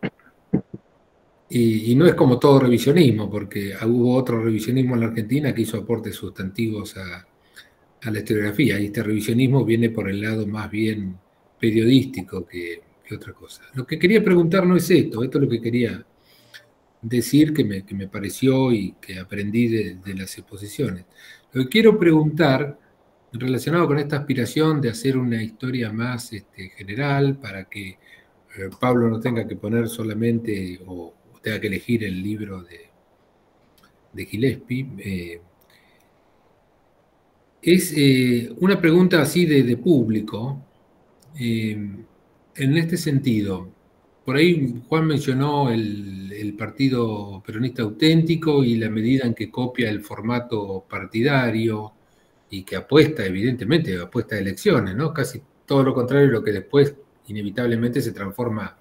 Y no es como todo revisionismo, porque hubo otro revisionismo en la Argentina que hizo aportes sustantivos a la historiografía, y este revisionismo viene por el lado más bien periodístico que otra cosa. Lo que quería preguntar no es esto es lo que quería decir que me pareció y que aprendí de las exposiciones. Lo que quiero preguntar, relacionado con esta aspiración de hacer una historia más general, para que Pablo no tenga que poner solamente o tenga que elegir el libro de Gillespie, es una pregunta así de público, en este sentido. Por ahí Juan mencionó el Partido Peronista Auténtico y la medida en que copia el formato partidario y que apuesta, evidentemente, apuesta a elecciones, ¿no? Casi todo lo contrario de lo que después inevitablemente se transforma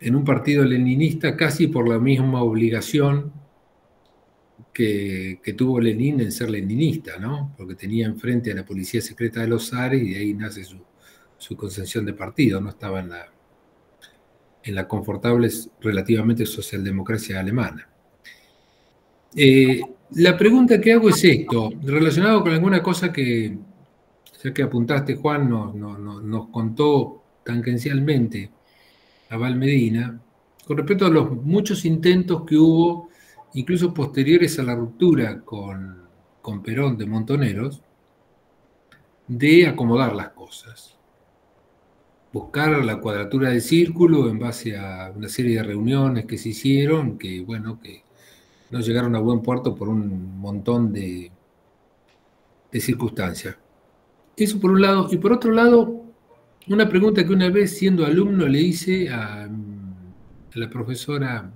en un partido leninista casi por la misma obligación que tuvo Lenin en ser leninista, ¿no? Porque tenía enfrente a la policía secreta de los zares y de ahí nace su concepción de partido, no estaba en la confortable relativamente socialdemocracia alemana. La pregunta que hago es esto, relacionado con alguna cosa que, ya que apuntaste, Juan, nos contó tangencialmente a Val Medina, con respecto a los muchos intentos que hubo, incluso posteriores a la ruptura con Perón de Montoneros, de acomodar las cosas. Buscar la cuadratura del círculo en base a una serie de reuniones que se hicieron, que no llegaron a buen puerto por un montón de circunstancias. Eso por un lado. Y por otro lado, una pregunta que una vez siendo alumno le hice a la profesora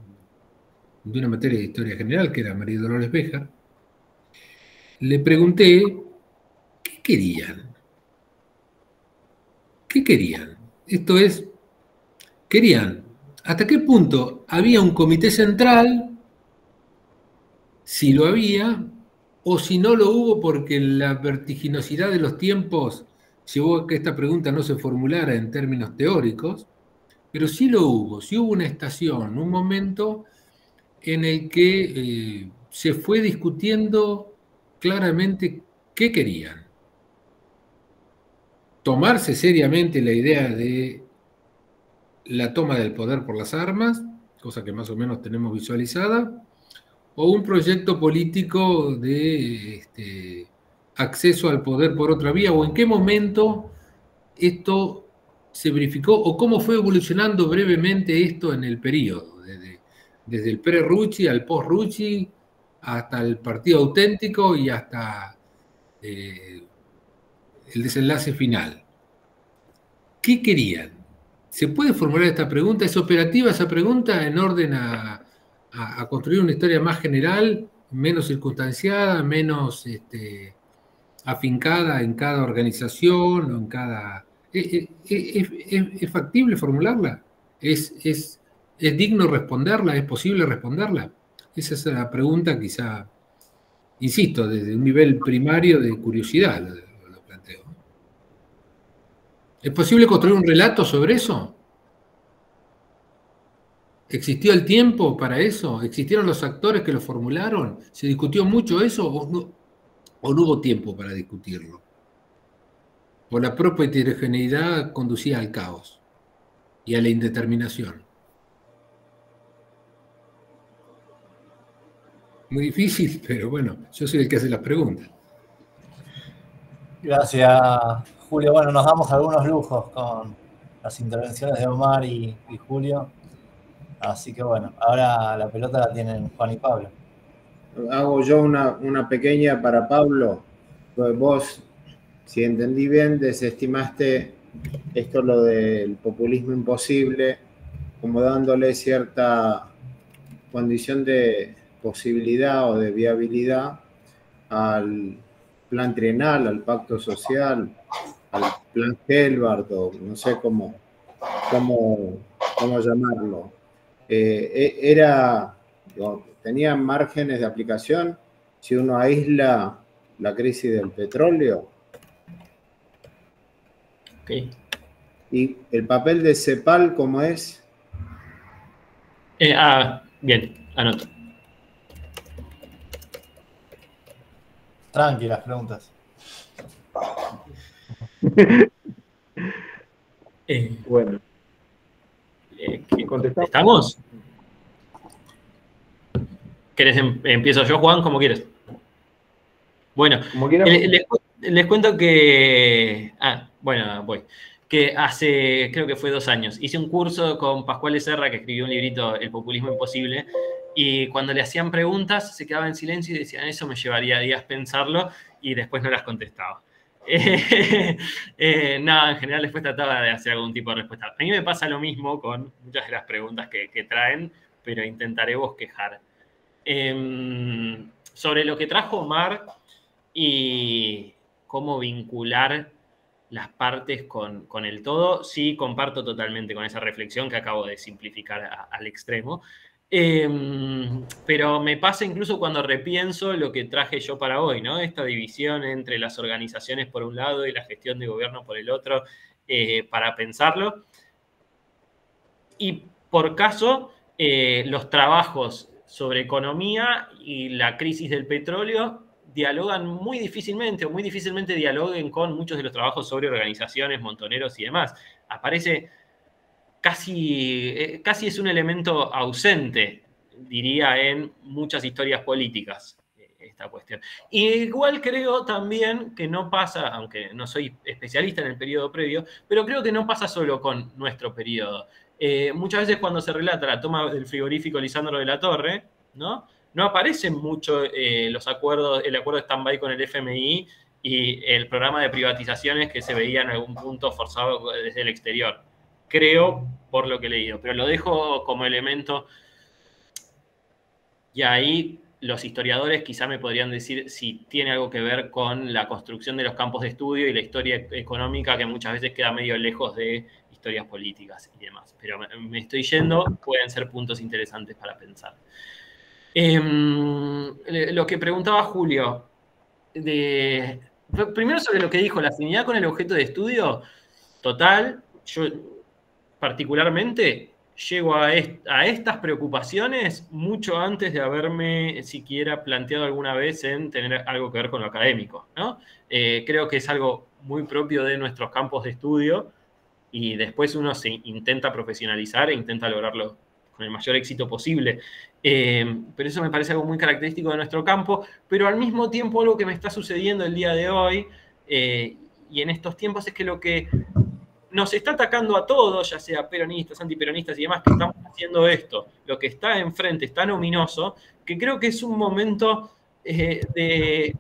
de una materia de Historia General, que era María Dolores Béjar, le pregunté, ¿qué querían? ¿Qué querían? Esto es, querían, ¿hasta qué punto había un comité central? Si lo había, o si no lo hubo porque la vertiginosidad de los tiempos llevó a que esta pregunta no se formulara en términos teóricos, pero sí lo hubo, sí hubo una estación, un momento en el que se fue discutiendo claramente qué querían. Tomarse seriamente la idea de la toma del poder por las armas, cosa que más o menos tenemos visualizada, o un proyecto político de acceso al poder por otra vía, o en qué momento esto se verificó, o cómo fue evolucionando brevemente esto en el periodo, desde el pre-Rucci al post-Rucci, hasta el Partido Auténtico y hasta el desenlace final. ¿Qué querían? ¿Se puede formular esta pregunta? ¿Es operativa esa pregunta en orden a construir una historia más general, menos circunstanciada, menos afincada en cada organización o en cada... ¿Es factible formularla? ¿Es digno responderla? ¿Es posible responderla? Esa es la pregunta, quizá, insisto, desde un nivel primario de curiosidad lo planteo. ¿Es posible construir un relato sobre eso? ¿Existió el tiempo para eso? ¿Existieron los actores que lo formularon? ¿Se discutió mucho eso o no hubo tiempo para discutirlo? ¿O la propia heterogeneidad conducía al caos y a la indeterminación? Muy difícil, pero bueno, yo soy el que hace las preguntas.
Gracias, Julio. Bueno, nos damos algunos lujos con las intervenciones de Omar y Julio. Así que bueno, ahora la pelota la tienen Juan y Pablo.
Hago yo una pequeña para Pablo. Pues vos, si entendí bien, desestimaste esto, lo del populismo imposible, como dándole cierta condición de posibilidad o de viabilidad al plan trienal, al pacto social, al plan Gelbart, o no sé cómo llamarlo. Tenía márgenes de aplicación si uno aísla la crisis del petróleo.
Okay.
¿Y el papel de CEPAL cómo es?
Bien, anoto.
Tranquilas preguntas.
Bueno.
¿Estamos? ¿Querés empiezo yo, Juan? Como quieres. Bueno, les cuento que... bueno, voy. Que hace, creo que fue 2 años, hice un curso con Pascual Serra, que escribió un librito, El populismo imposible, y cuando le hacían preguntas se quedaba en silencio y decían, eso me llevaría días pensarlo, y después no las contestaba. No, en general después trataba de hacer algún tipo de respuesta. A mí me pasa lo mismo con muchas de las preguntas que traen, pero intentaré bosquejar. Sobre lo que trajo Omar y cómo vincular las partes con el todo, sí comparto totalmente con esa reflexión que acabo de simplificar al extremo. Pero me pasa incluso cuando repienso lo que traje yo para hoy, ¿no? Esta división entre las organizaciones por un lado y la gestión de gobierno por el otro, para pensarlo. Y por caso, los trabajos sobre economía y la crisis del petróleo dialogan muy difícilmente, o muy difícilmente dialoguen con muchos de los trabajos sobre organizaciones, montoneros y demás. Aparece casi es un elemento ausente, diría, en muchas historias políticas, esta cuestión. Y igual creo también que no pasa, aunque no soy especialista en el periodo previo, pero creo que no pasa solo con nuestro periodo. Muchas veces cuando se relata la toma del frigorífico Lisandro de la Torre, no aparecen mucho el acuerdo de stand-by con el FMI y el programa de privatizaciones que se veía en algún punto forzado desde el exterior. Creo, por lo que he leído, pero lo dejo como elemento. Y ahí los historiadores quizá me podrían decir si tiene algo que ver con la construcción de los campos de estudio y la historia económica, que muchas veces queda medio lejos de historias políticas y demás. Pero me estoy yendo, pueden ser puntos interesantes para pensar. Lo que preguntaba Julio, primero sobre lo que dijo, la afinidad con el objeto de estudio, total, yo particularmente llego a estas preocupaciones mucho antes de haberme siquiera planteado alguna vez en tener algo que ver con lo académico, ¿no? Creo que es algo muy propio de nuestros campos de estudio y después uno se intenta profesionalizar e intenta lograrlo con el mayor éxito posible. Pero eso me parece algo muy característico de nuestro campo, pero al mismo tiempo algo que me está sucediendo el día de hoy y en estos tiempos es que lo que nos está atacando a todos, ya sea peronistas, antiperonistas y demás, que estamos haciendo esto, lo que está enfrente es tan ominoso, que creo que es un momento que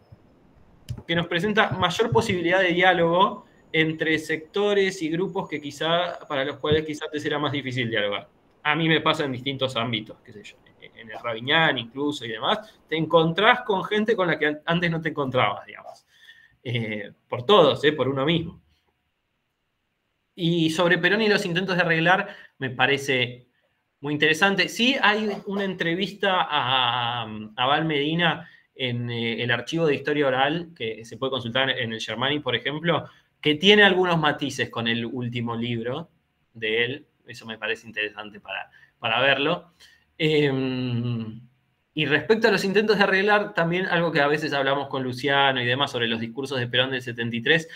nos presenta mayor posibilidad de diálogo entre sectores y grupos que para los cuales quizás te será más difícil dialogar. A mí me pasa en distintos ámbitos, qué sé yo, en el Raviñán incluso y demás, te encontrás con gente con la que antes no te encontrabas, digamos. Por todos, por uno mismo. Y sobre Perón y los intentos de arreglar, me parece muy interesante. Sí, hay una entrevista a Val Medina en el archivo de historia oral, que se puede consultar en el Germani, por ejemplo, que tiene algunos matices con el último libro de él. Eso me parece interesante para verlo. Y respecto a los intentos de arreglar, también algo que a veces hablamos con Luciano y demás sobre los discursos de Perón del 73,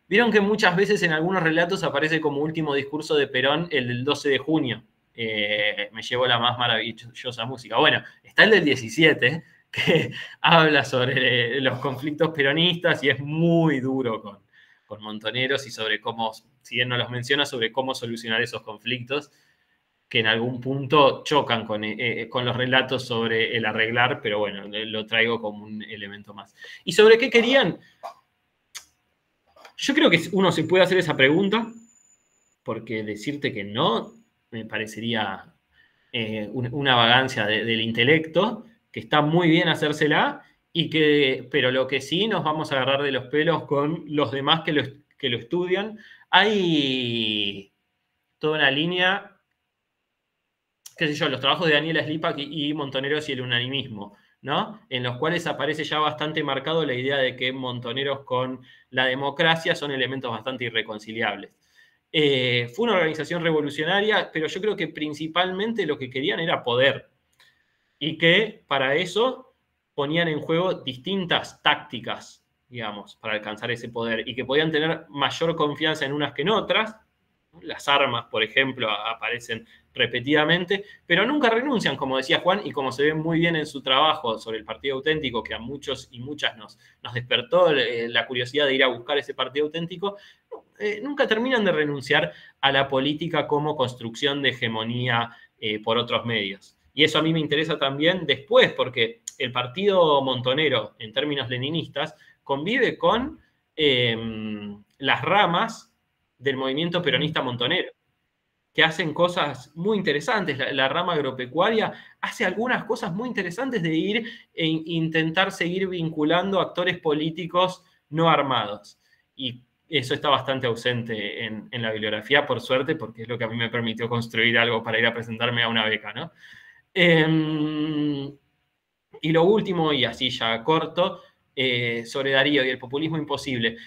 vieron que muchas veces en algunos relatos aparece como último discurso de Perón el del 12 de junio. Me llevó la más maravillosa música. Bueno, está el del 17, que habla sobre los conflictos peronistas y es muy duro con Montoneros y sobre cómo, si bien no los menciona, sobre cómo solucionar esos conflictos. que en algún punto chocan con los relatos sobre el arreglar, pero bueno, lo traigo como un elemento más. ¿Y sobre qué querían? Yo creo que uno se puede hacer esa pregunta, porque decirte que no me parecería una vagancia del intelecto, que está muy bien hacérsela, pero lo que sí nos vamos a agarrar de los pelos con los demás que lo estudian. Hay toda una línea, qué sé yo, los trabajos de Daniela Slipak y Montoneros y el unanimismo, ¿no? En los cuales aparece ya bastante marcado la idea de que Montoneros con la democracia son elementos bastante irreconciliables. Fue una organización revolucionaria, pero yo creo que principalmente lo que querían era poder. Y que para eso ponían en juego distintas tácticas, digamos, para alcanzar ese poder. Y que podían tener mayor confianza en unas que en otras. Las armas, por ejemplo, aparecen repetidamente, pero nunca renuncian, como decía Juan, y como se ve muy bien en su trabajo sobre el partido auténtico, que a muchos y muchas nos despertó la curiosidad de ir a buscar ese partido auténtico, nunca terminan de renunciar a la política como construcción de hegemonía por otros medios. Y eso a mí me interesa también después, porque el partido montonero, en términos leninistas, convive con las ramas del movimiento peronista montonero, que hacen cosas muy interesantes. La rama agropecuaria hace algunas cosas muy interesantes de ir e intentar seguir vinculando actores políticos no armados. Y eso está bastante ausente en la bibliografía, por suerte, porque es lo que a mí me permitió construir algo para ir a presentarme a una beca, ¿no? Y lo último, y así ya corto, sobre Darío y el populismo imposible.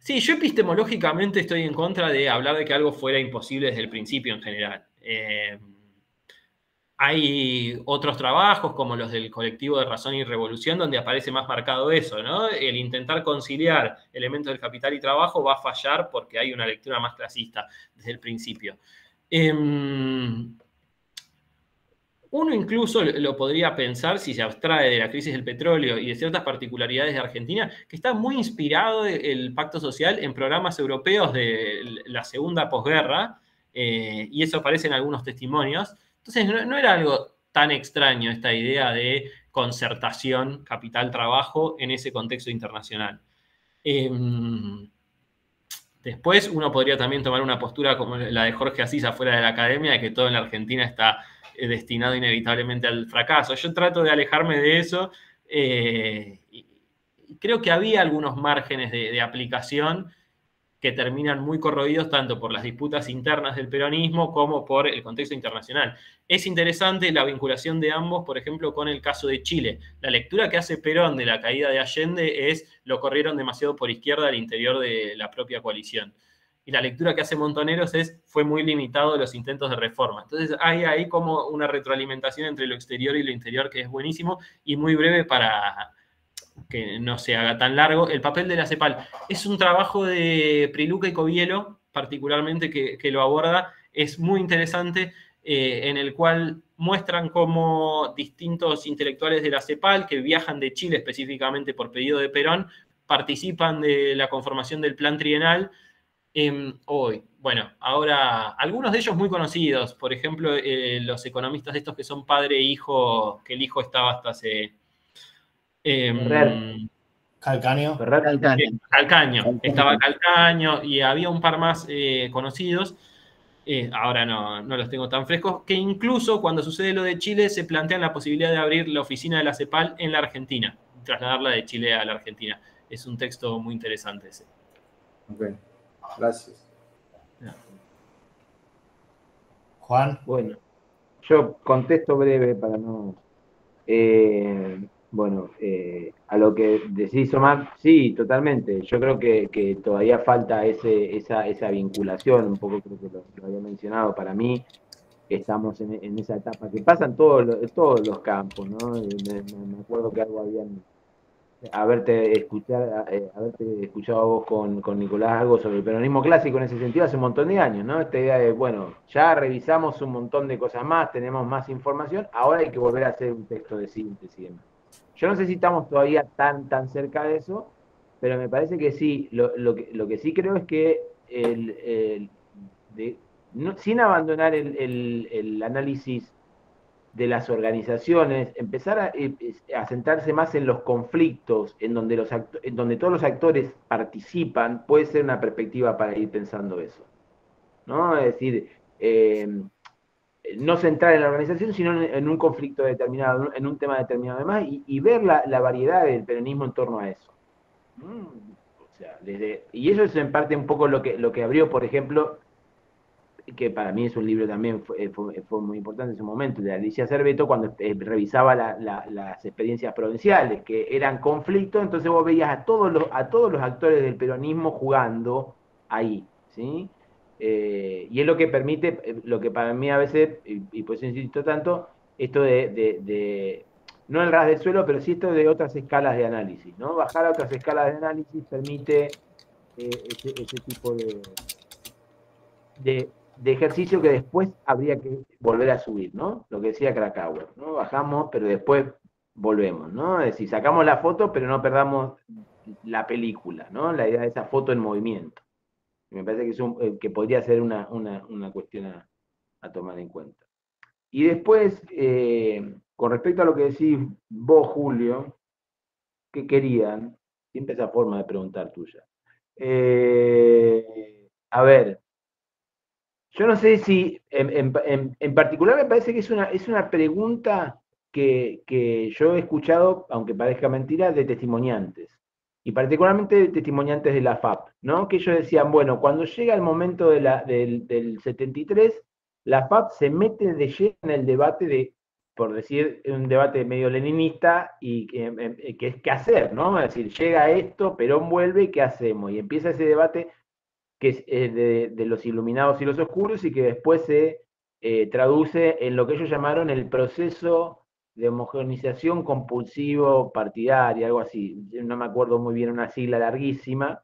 Sí, yo epistemológicamente estoy en contra de hablar de que algo fuera imposible desde el principio en general. Hay otros trabajos, como los del colectivo de Razón y Revolución, donde aparece más marcado eso, ¿no? El intentar conciliar elementos del capital y trabajo va a fallar porque hay una lectura más clasista desde el principio. Uno incluso lo podría pensar, si se abstrae de la crisis del petróleo y de ciertas particularidades de Argentina, que está muy inspirado el pacto social en programas europeos de la segunda posguerra, y eso aparece en algunos testimonios. Entonces no era algo tan extraño esta idea de concertación, capital-trabajo en ese contexto internacional. Después uno podría también tomar una postura como la de Jorge Asís afuera de la academia, de que todo en la Argentina está destinado inevitablemente al fracaso. Yo trato de alejarme de eso, y creo que había algunos márgenes de aplicación que terminan muy corroídos tanto por las disputas internas del peronismo como por el contexto internacional. Es interesante la vinculación de ambos, por ejemplo, con el caso de Chile. La lectura que hace Perón de la caída de Allende es: lo corrieron demasiado por izquierda al interior de la propia coalición. Y la lectura que hace Montoneros es: fue muy limitado los intentos de reforma. Entonces hay ahí como una retroalimentación entre lo exterior y lo interior que es buenísimo, y muy breve para que no se haga tan largo. El papel de la CEPAL es un trabajo de Priluca y Covielo, particularmente, que lo aborda. Es muy interesante, en el cual muestran cómo distintos intelectuales de la CEPAL, que viajan de Chile específicamente por pedido de Perón, participan de la conformación del plan trienal. Hoy, bueno, ahora algunos de ellos muy conocidos, por ejemplo, los economistas estos que son padre e hijo, que el hijo estaba hasta hace...
Calcaño.
Calcaño. Estaba Calcaño y había un par más conocidos. Ahora no los tengo tan frescos, que incluso cuando sucede lo de Chile se plantean la posibilidad de abrir la oficina de la CEPAL en la Argentina, trasladarla de Chile a la Argentina. Es un texto muy interesante ese.
Ok, gracias.
Juan.
Bueno, yo contesto breve para no... a lo que decís, Omar, sí, totalmente. Yo creo que todavía falta esa vinculación, un poco creo que lo había mencionado. Para mí estamos en esa etapa que pasan todos los campos, ¿no? Me acuerdo que algo habían... haberte escuchado a vos con Nicolás algo sobre el peronismo clásico en ese sentido hace un montón de años, ¿no? Esta idea de, bueno, ya revisamos un montón de cosas más, tenemos más información, ahora hay que volver a hacer un texto de síntesis y demás. Yo no sé si estamos todavía tan cerca de eso, pero me parece que sí. Lo que sí creo es que sin abandonar el análisis de las organizaciones, empezar a centrarse más en los conflictos, en donde todos los actores participan, puede ser una perspectiva para ir pensando eso, ¿no? Es decir, no centrar en la organización, sino en un conflicto determinado, en un tema determinado además, y ver la variedad del peronismo en torno a eso. O sea, y eso es en parte un poco lo que abrió, por ejemplo, que para mí es un libro también, fue muy importante en su momento, de Alicia Cerveto, cuando revisaba las experiencias provinciales, que eran conflictos, entonces vos veías a todos los actores del peronismo jugando ahí, ¿sí? Y es lo que permite, lo que para mí a veces, y por eso insisto tanto, esto no el ras del suelo, pero sí esto de otras escalas de análisis, ¿no? Bajar a otras escalas de análisis permite ese tipo de ejercicio que después habría que volver a subir, ¿no? Lo que decía Krakauer, ¿no? Bajamos, pero después volvemos, ¿no? Es decir, sacamos la foto, pero no perdamos la película, ¿no? La idea de esa foto en movimiento. Me parece que podría ser una cuestión a tomar en cuenta. Y después, con respecto a lo que decís vos, Julio, ¿qué querían? Siempre esa forma de preguntar tuya. A ver, yo no sé si, en particular me parece que es una pregunta que yo he escuchado, aunque parezca mentira, de testimoniantes, y particularmente de testimoniantes de la FAP, ¿no? Que ellos decían, bueno, cuando llega el momento del 73, la FAP se mete de lleno en el debate por decir, un debate medio leninista, y que es qué hacer, ¿no? Es decir, llega esto, Perón vuelve, ¿qué hacemos? Y empieza ese debate que es de los iluminados y los oscuros, y que después se traduce en lo que ellos llamaron el proceso de homogeneización compulsivo partidaria, algo así. No me acuerdo muy bien, una sigla larguísima,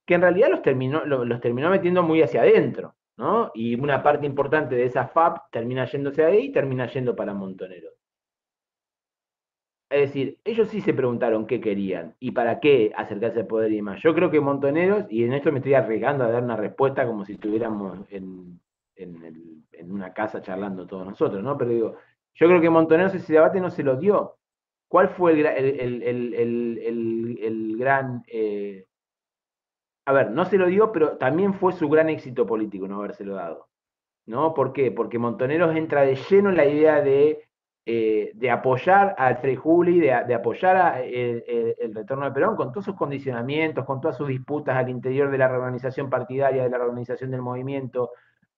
que en realidad los terminó metiendo muy hacia adentro, ¿no? Y una parte importante de esa FAP termina yéndose ahí y termina yendo para Montoneros. Es decir, ellos sí se preguntaron qué querían y para qué acercarse al poder y demás. Yo creo que Montoneros, y en esto me estoy arriesgando a dar una respuesta como si estuviéramos en una casa charlando todos nosotros, ¿no? Pero digo, yo creo que Montoneros ese debate no se lo dio. ¿Cuál fue el gran... a ver, no se lo dio, pero también fue su gran éxito político no habérselo dado, ¿no? ¿Por qué? Porque Montoneros entra de lleno en la idea de apoyar a Frei Juli, de apoyar el retorno de Perón, con todos sus condicionamientos, con todas sus disputas al interior de la reorganización partidaria, de la reorganización del movimiento,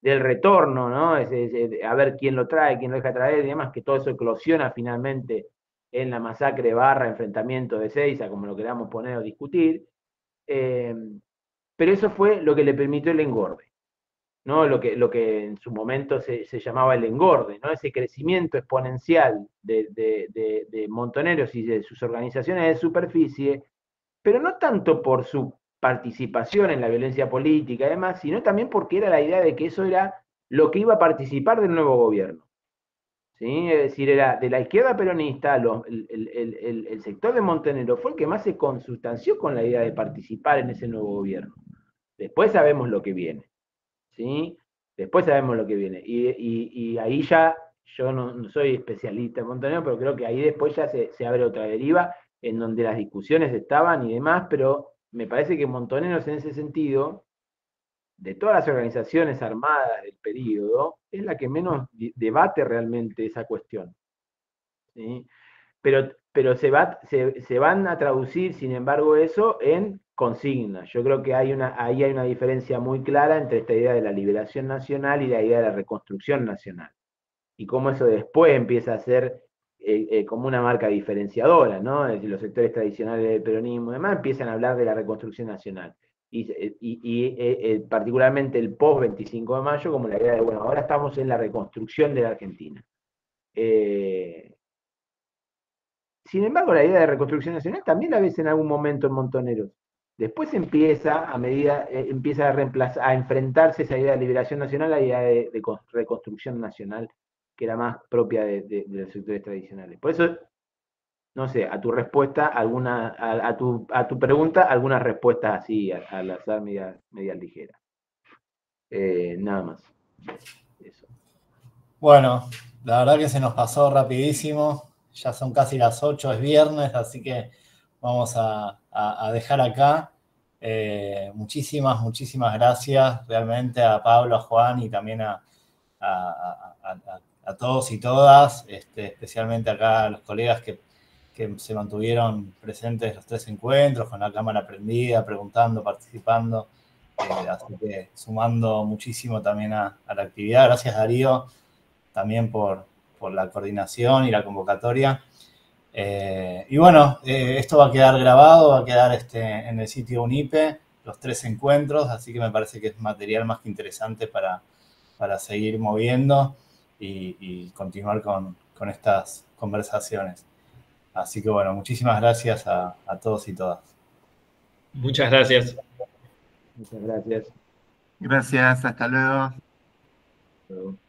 del retorno, ¿no? A ver quién lo trae, quién lo deja traer y demás, que todo eso eclosiona finalmente en la masacre / enfrentamiento de Seiza, como lo queramos poner o discutir. Pero eso fue lo que le permitió el engorde, ¿no? Lo que en su momento se llamaba el engorde, ¿no? Ese crecimiento exponencial de Montoneros y de sus organizaciones de superficie, pero no tanto por su participación en la violencia política y demás, sino también porque era la idea de que eso era lo que iba a participar del nuevo gobierno, ¿sí? Es decir, era de la izquierda peronista, el sector de Montoneros fue el que más se consustanció con la idea de participar en ese nuevo gobierno. Después sabemos lo que viene, ¿sí? Después sabemos lo que viene. Y ahí ya, yo no soy especialista en Montonero, pero creo que ahí después ya se abre otra deriva en donde las discusiones estaban y demás, pero me parece que Montoneros en ese sentido, de todas las organizaciones armadas del periodo, es la que menos debate realmente esa cuestión, ¿sí? Pero se van a traducir, sin embargo, eso en consignas. Yo creo que ahí hay una diferencia muy clara entre esta idea de la liberación nacional y la idea de la reconstrucción nacional. Y cómo eso después empieza a ser como una marca diferenciadora, ¿no? Es decir, los sectores tradicionales del peronismo y demás empiezan a hablar de la reconstrucción nacional. Y particularmente el post-25 de mayo, como la idea de, bueno, ahora estamos en la reconstrucción de la Argentina. Sin embargo, la idea de reconstrucción nacional también la ves en algún momento en Montoneros. Después empieza a enfrentarse esa idea de liberación nacional a la idea de reconstrucción nacional, que era más propia de los sectores tradicionales. Por eso, no sé, a tu respuesta, a tu pregunta, algunas respuestas así al azar media ligeras. Nada más. Eso.
Bueno, la verdad que se nos pasó rapidísimo. Ya son casi las 8, es viernes, así que vamos a dejar acá. Muchísimas gracias realmente a Pablo, a Juan y también a todos y todas, especialmente acá a los colegas que se mantuvieron presentes los 3 encuentros, con la cámara prendida, preguntando, participando, así que sumando muchísimo también a la actividad. Gracias, Darío, también por la coordinación y la convocatoria. Y bueno, esto va a quedar grabado, va a quedar en el sitio UNIPE, los 3 encuentros, así que me parece que es material más que interesante para seguir moviendo y continuar con estas conversaciones. Así que bueno, muchísimas gracias a todos y todas.
Muchas gracias.
Muchas gracias.
Gracias, hasta luego.
Hasta luego.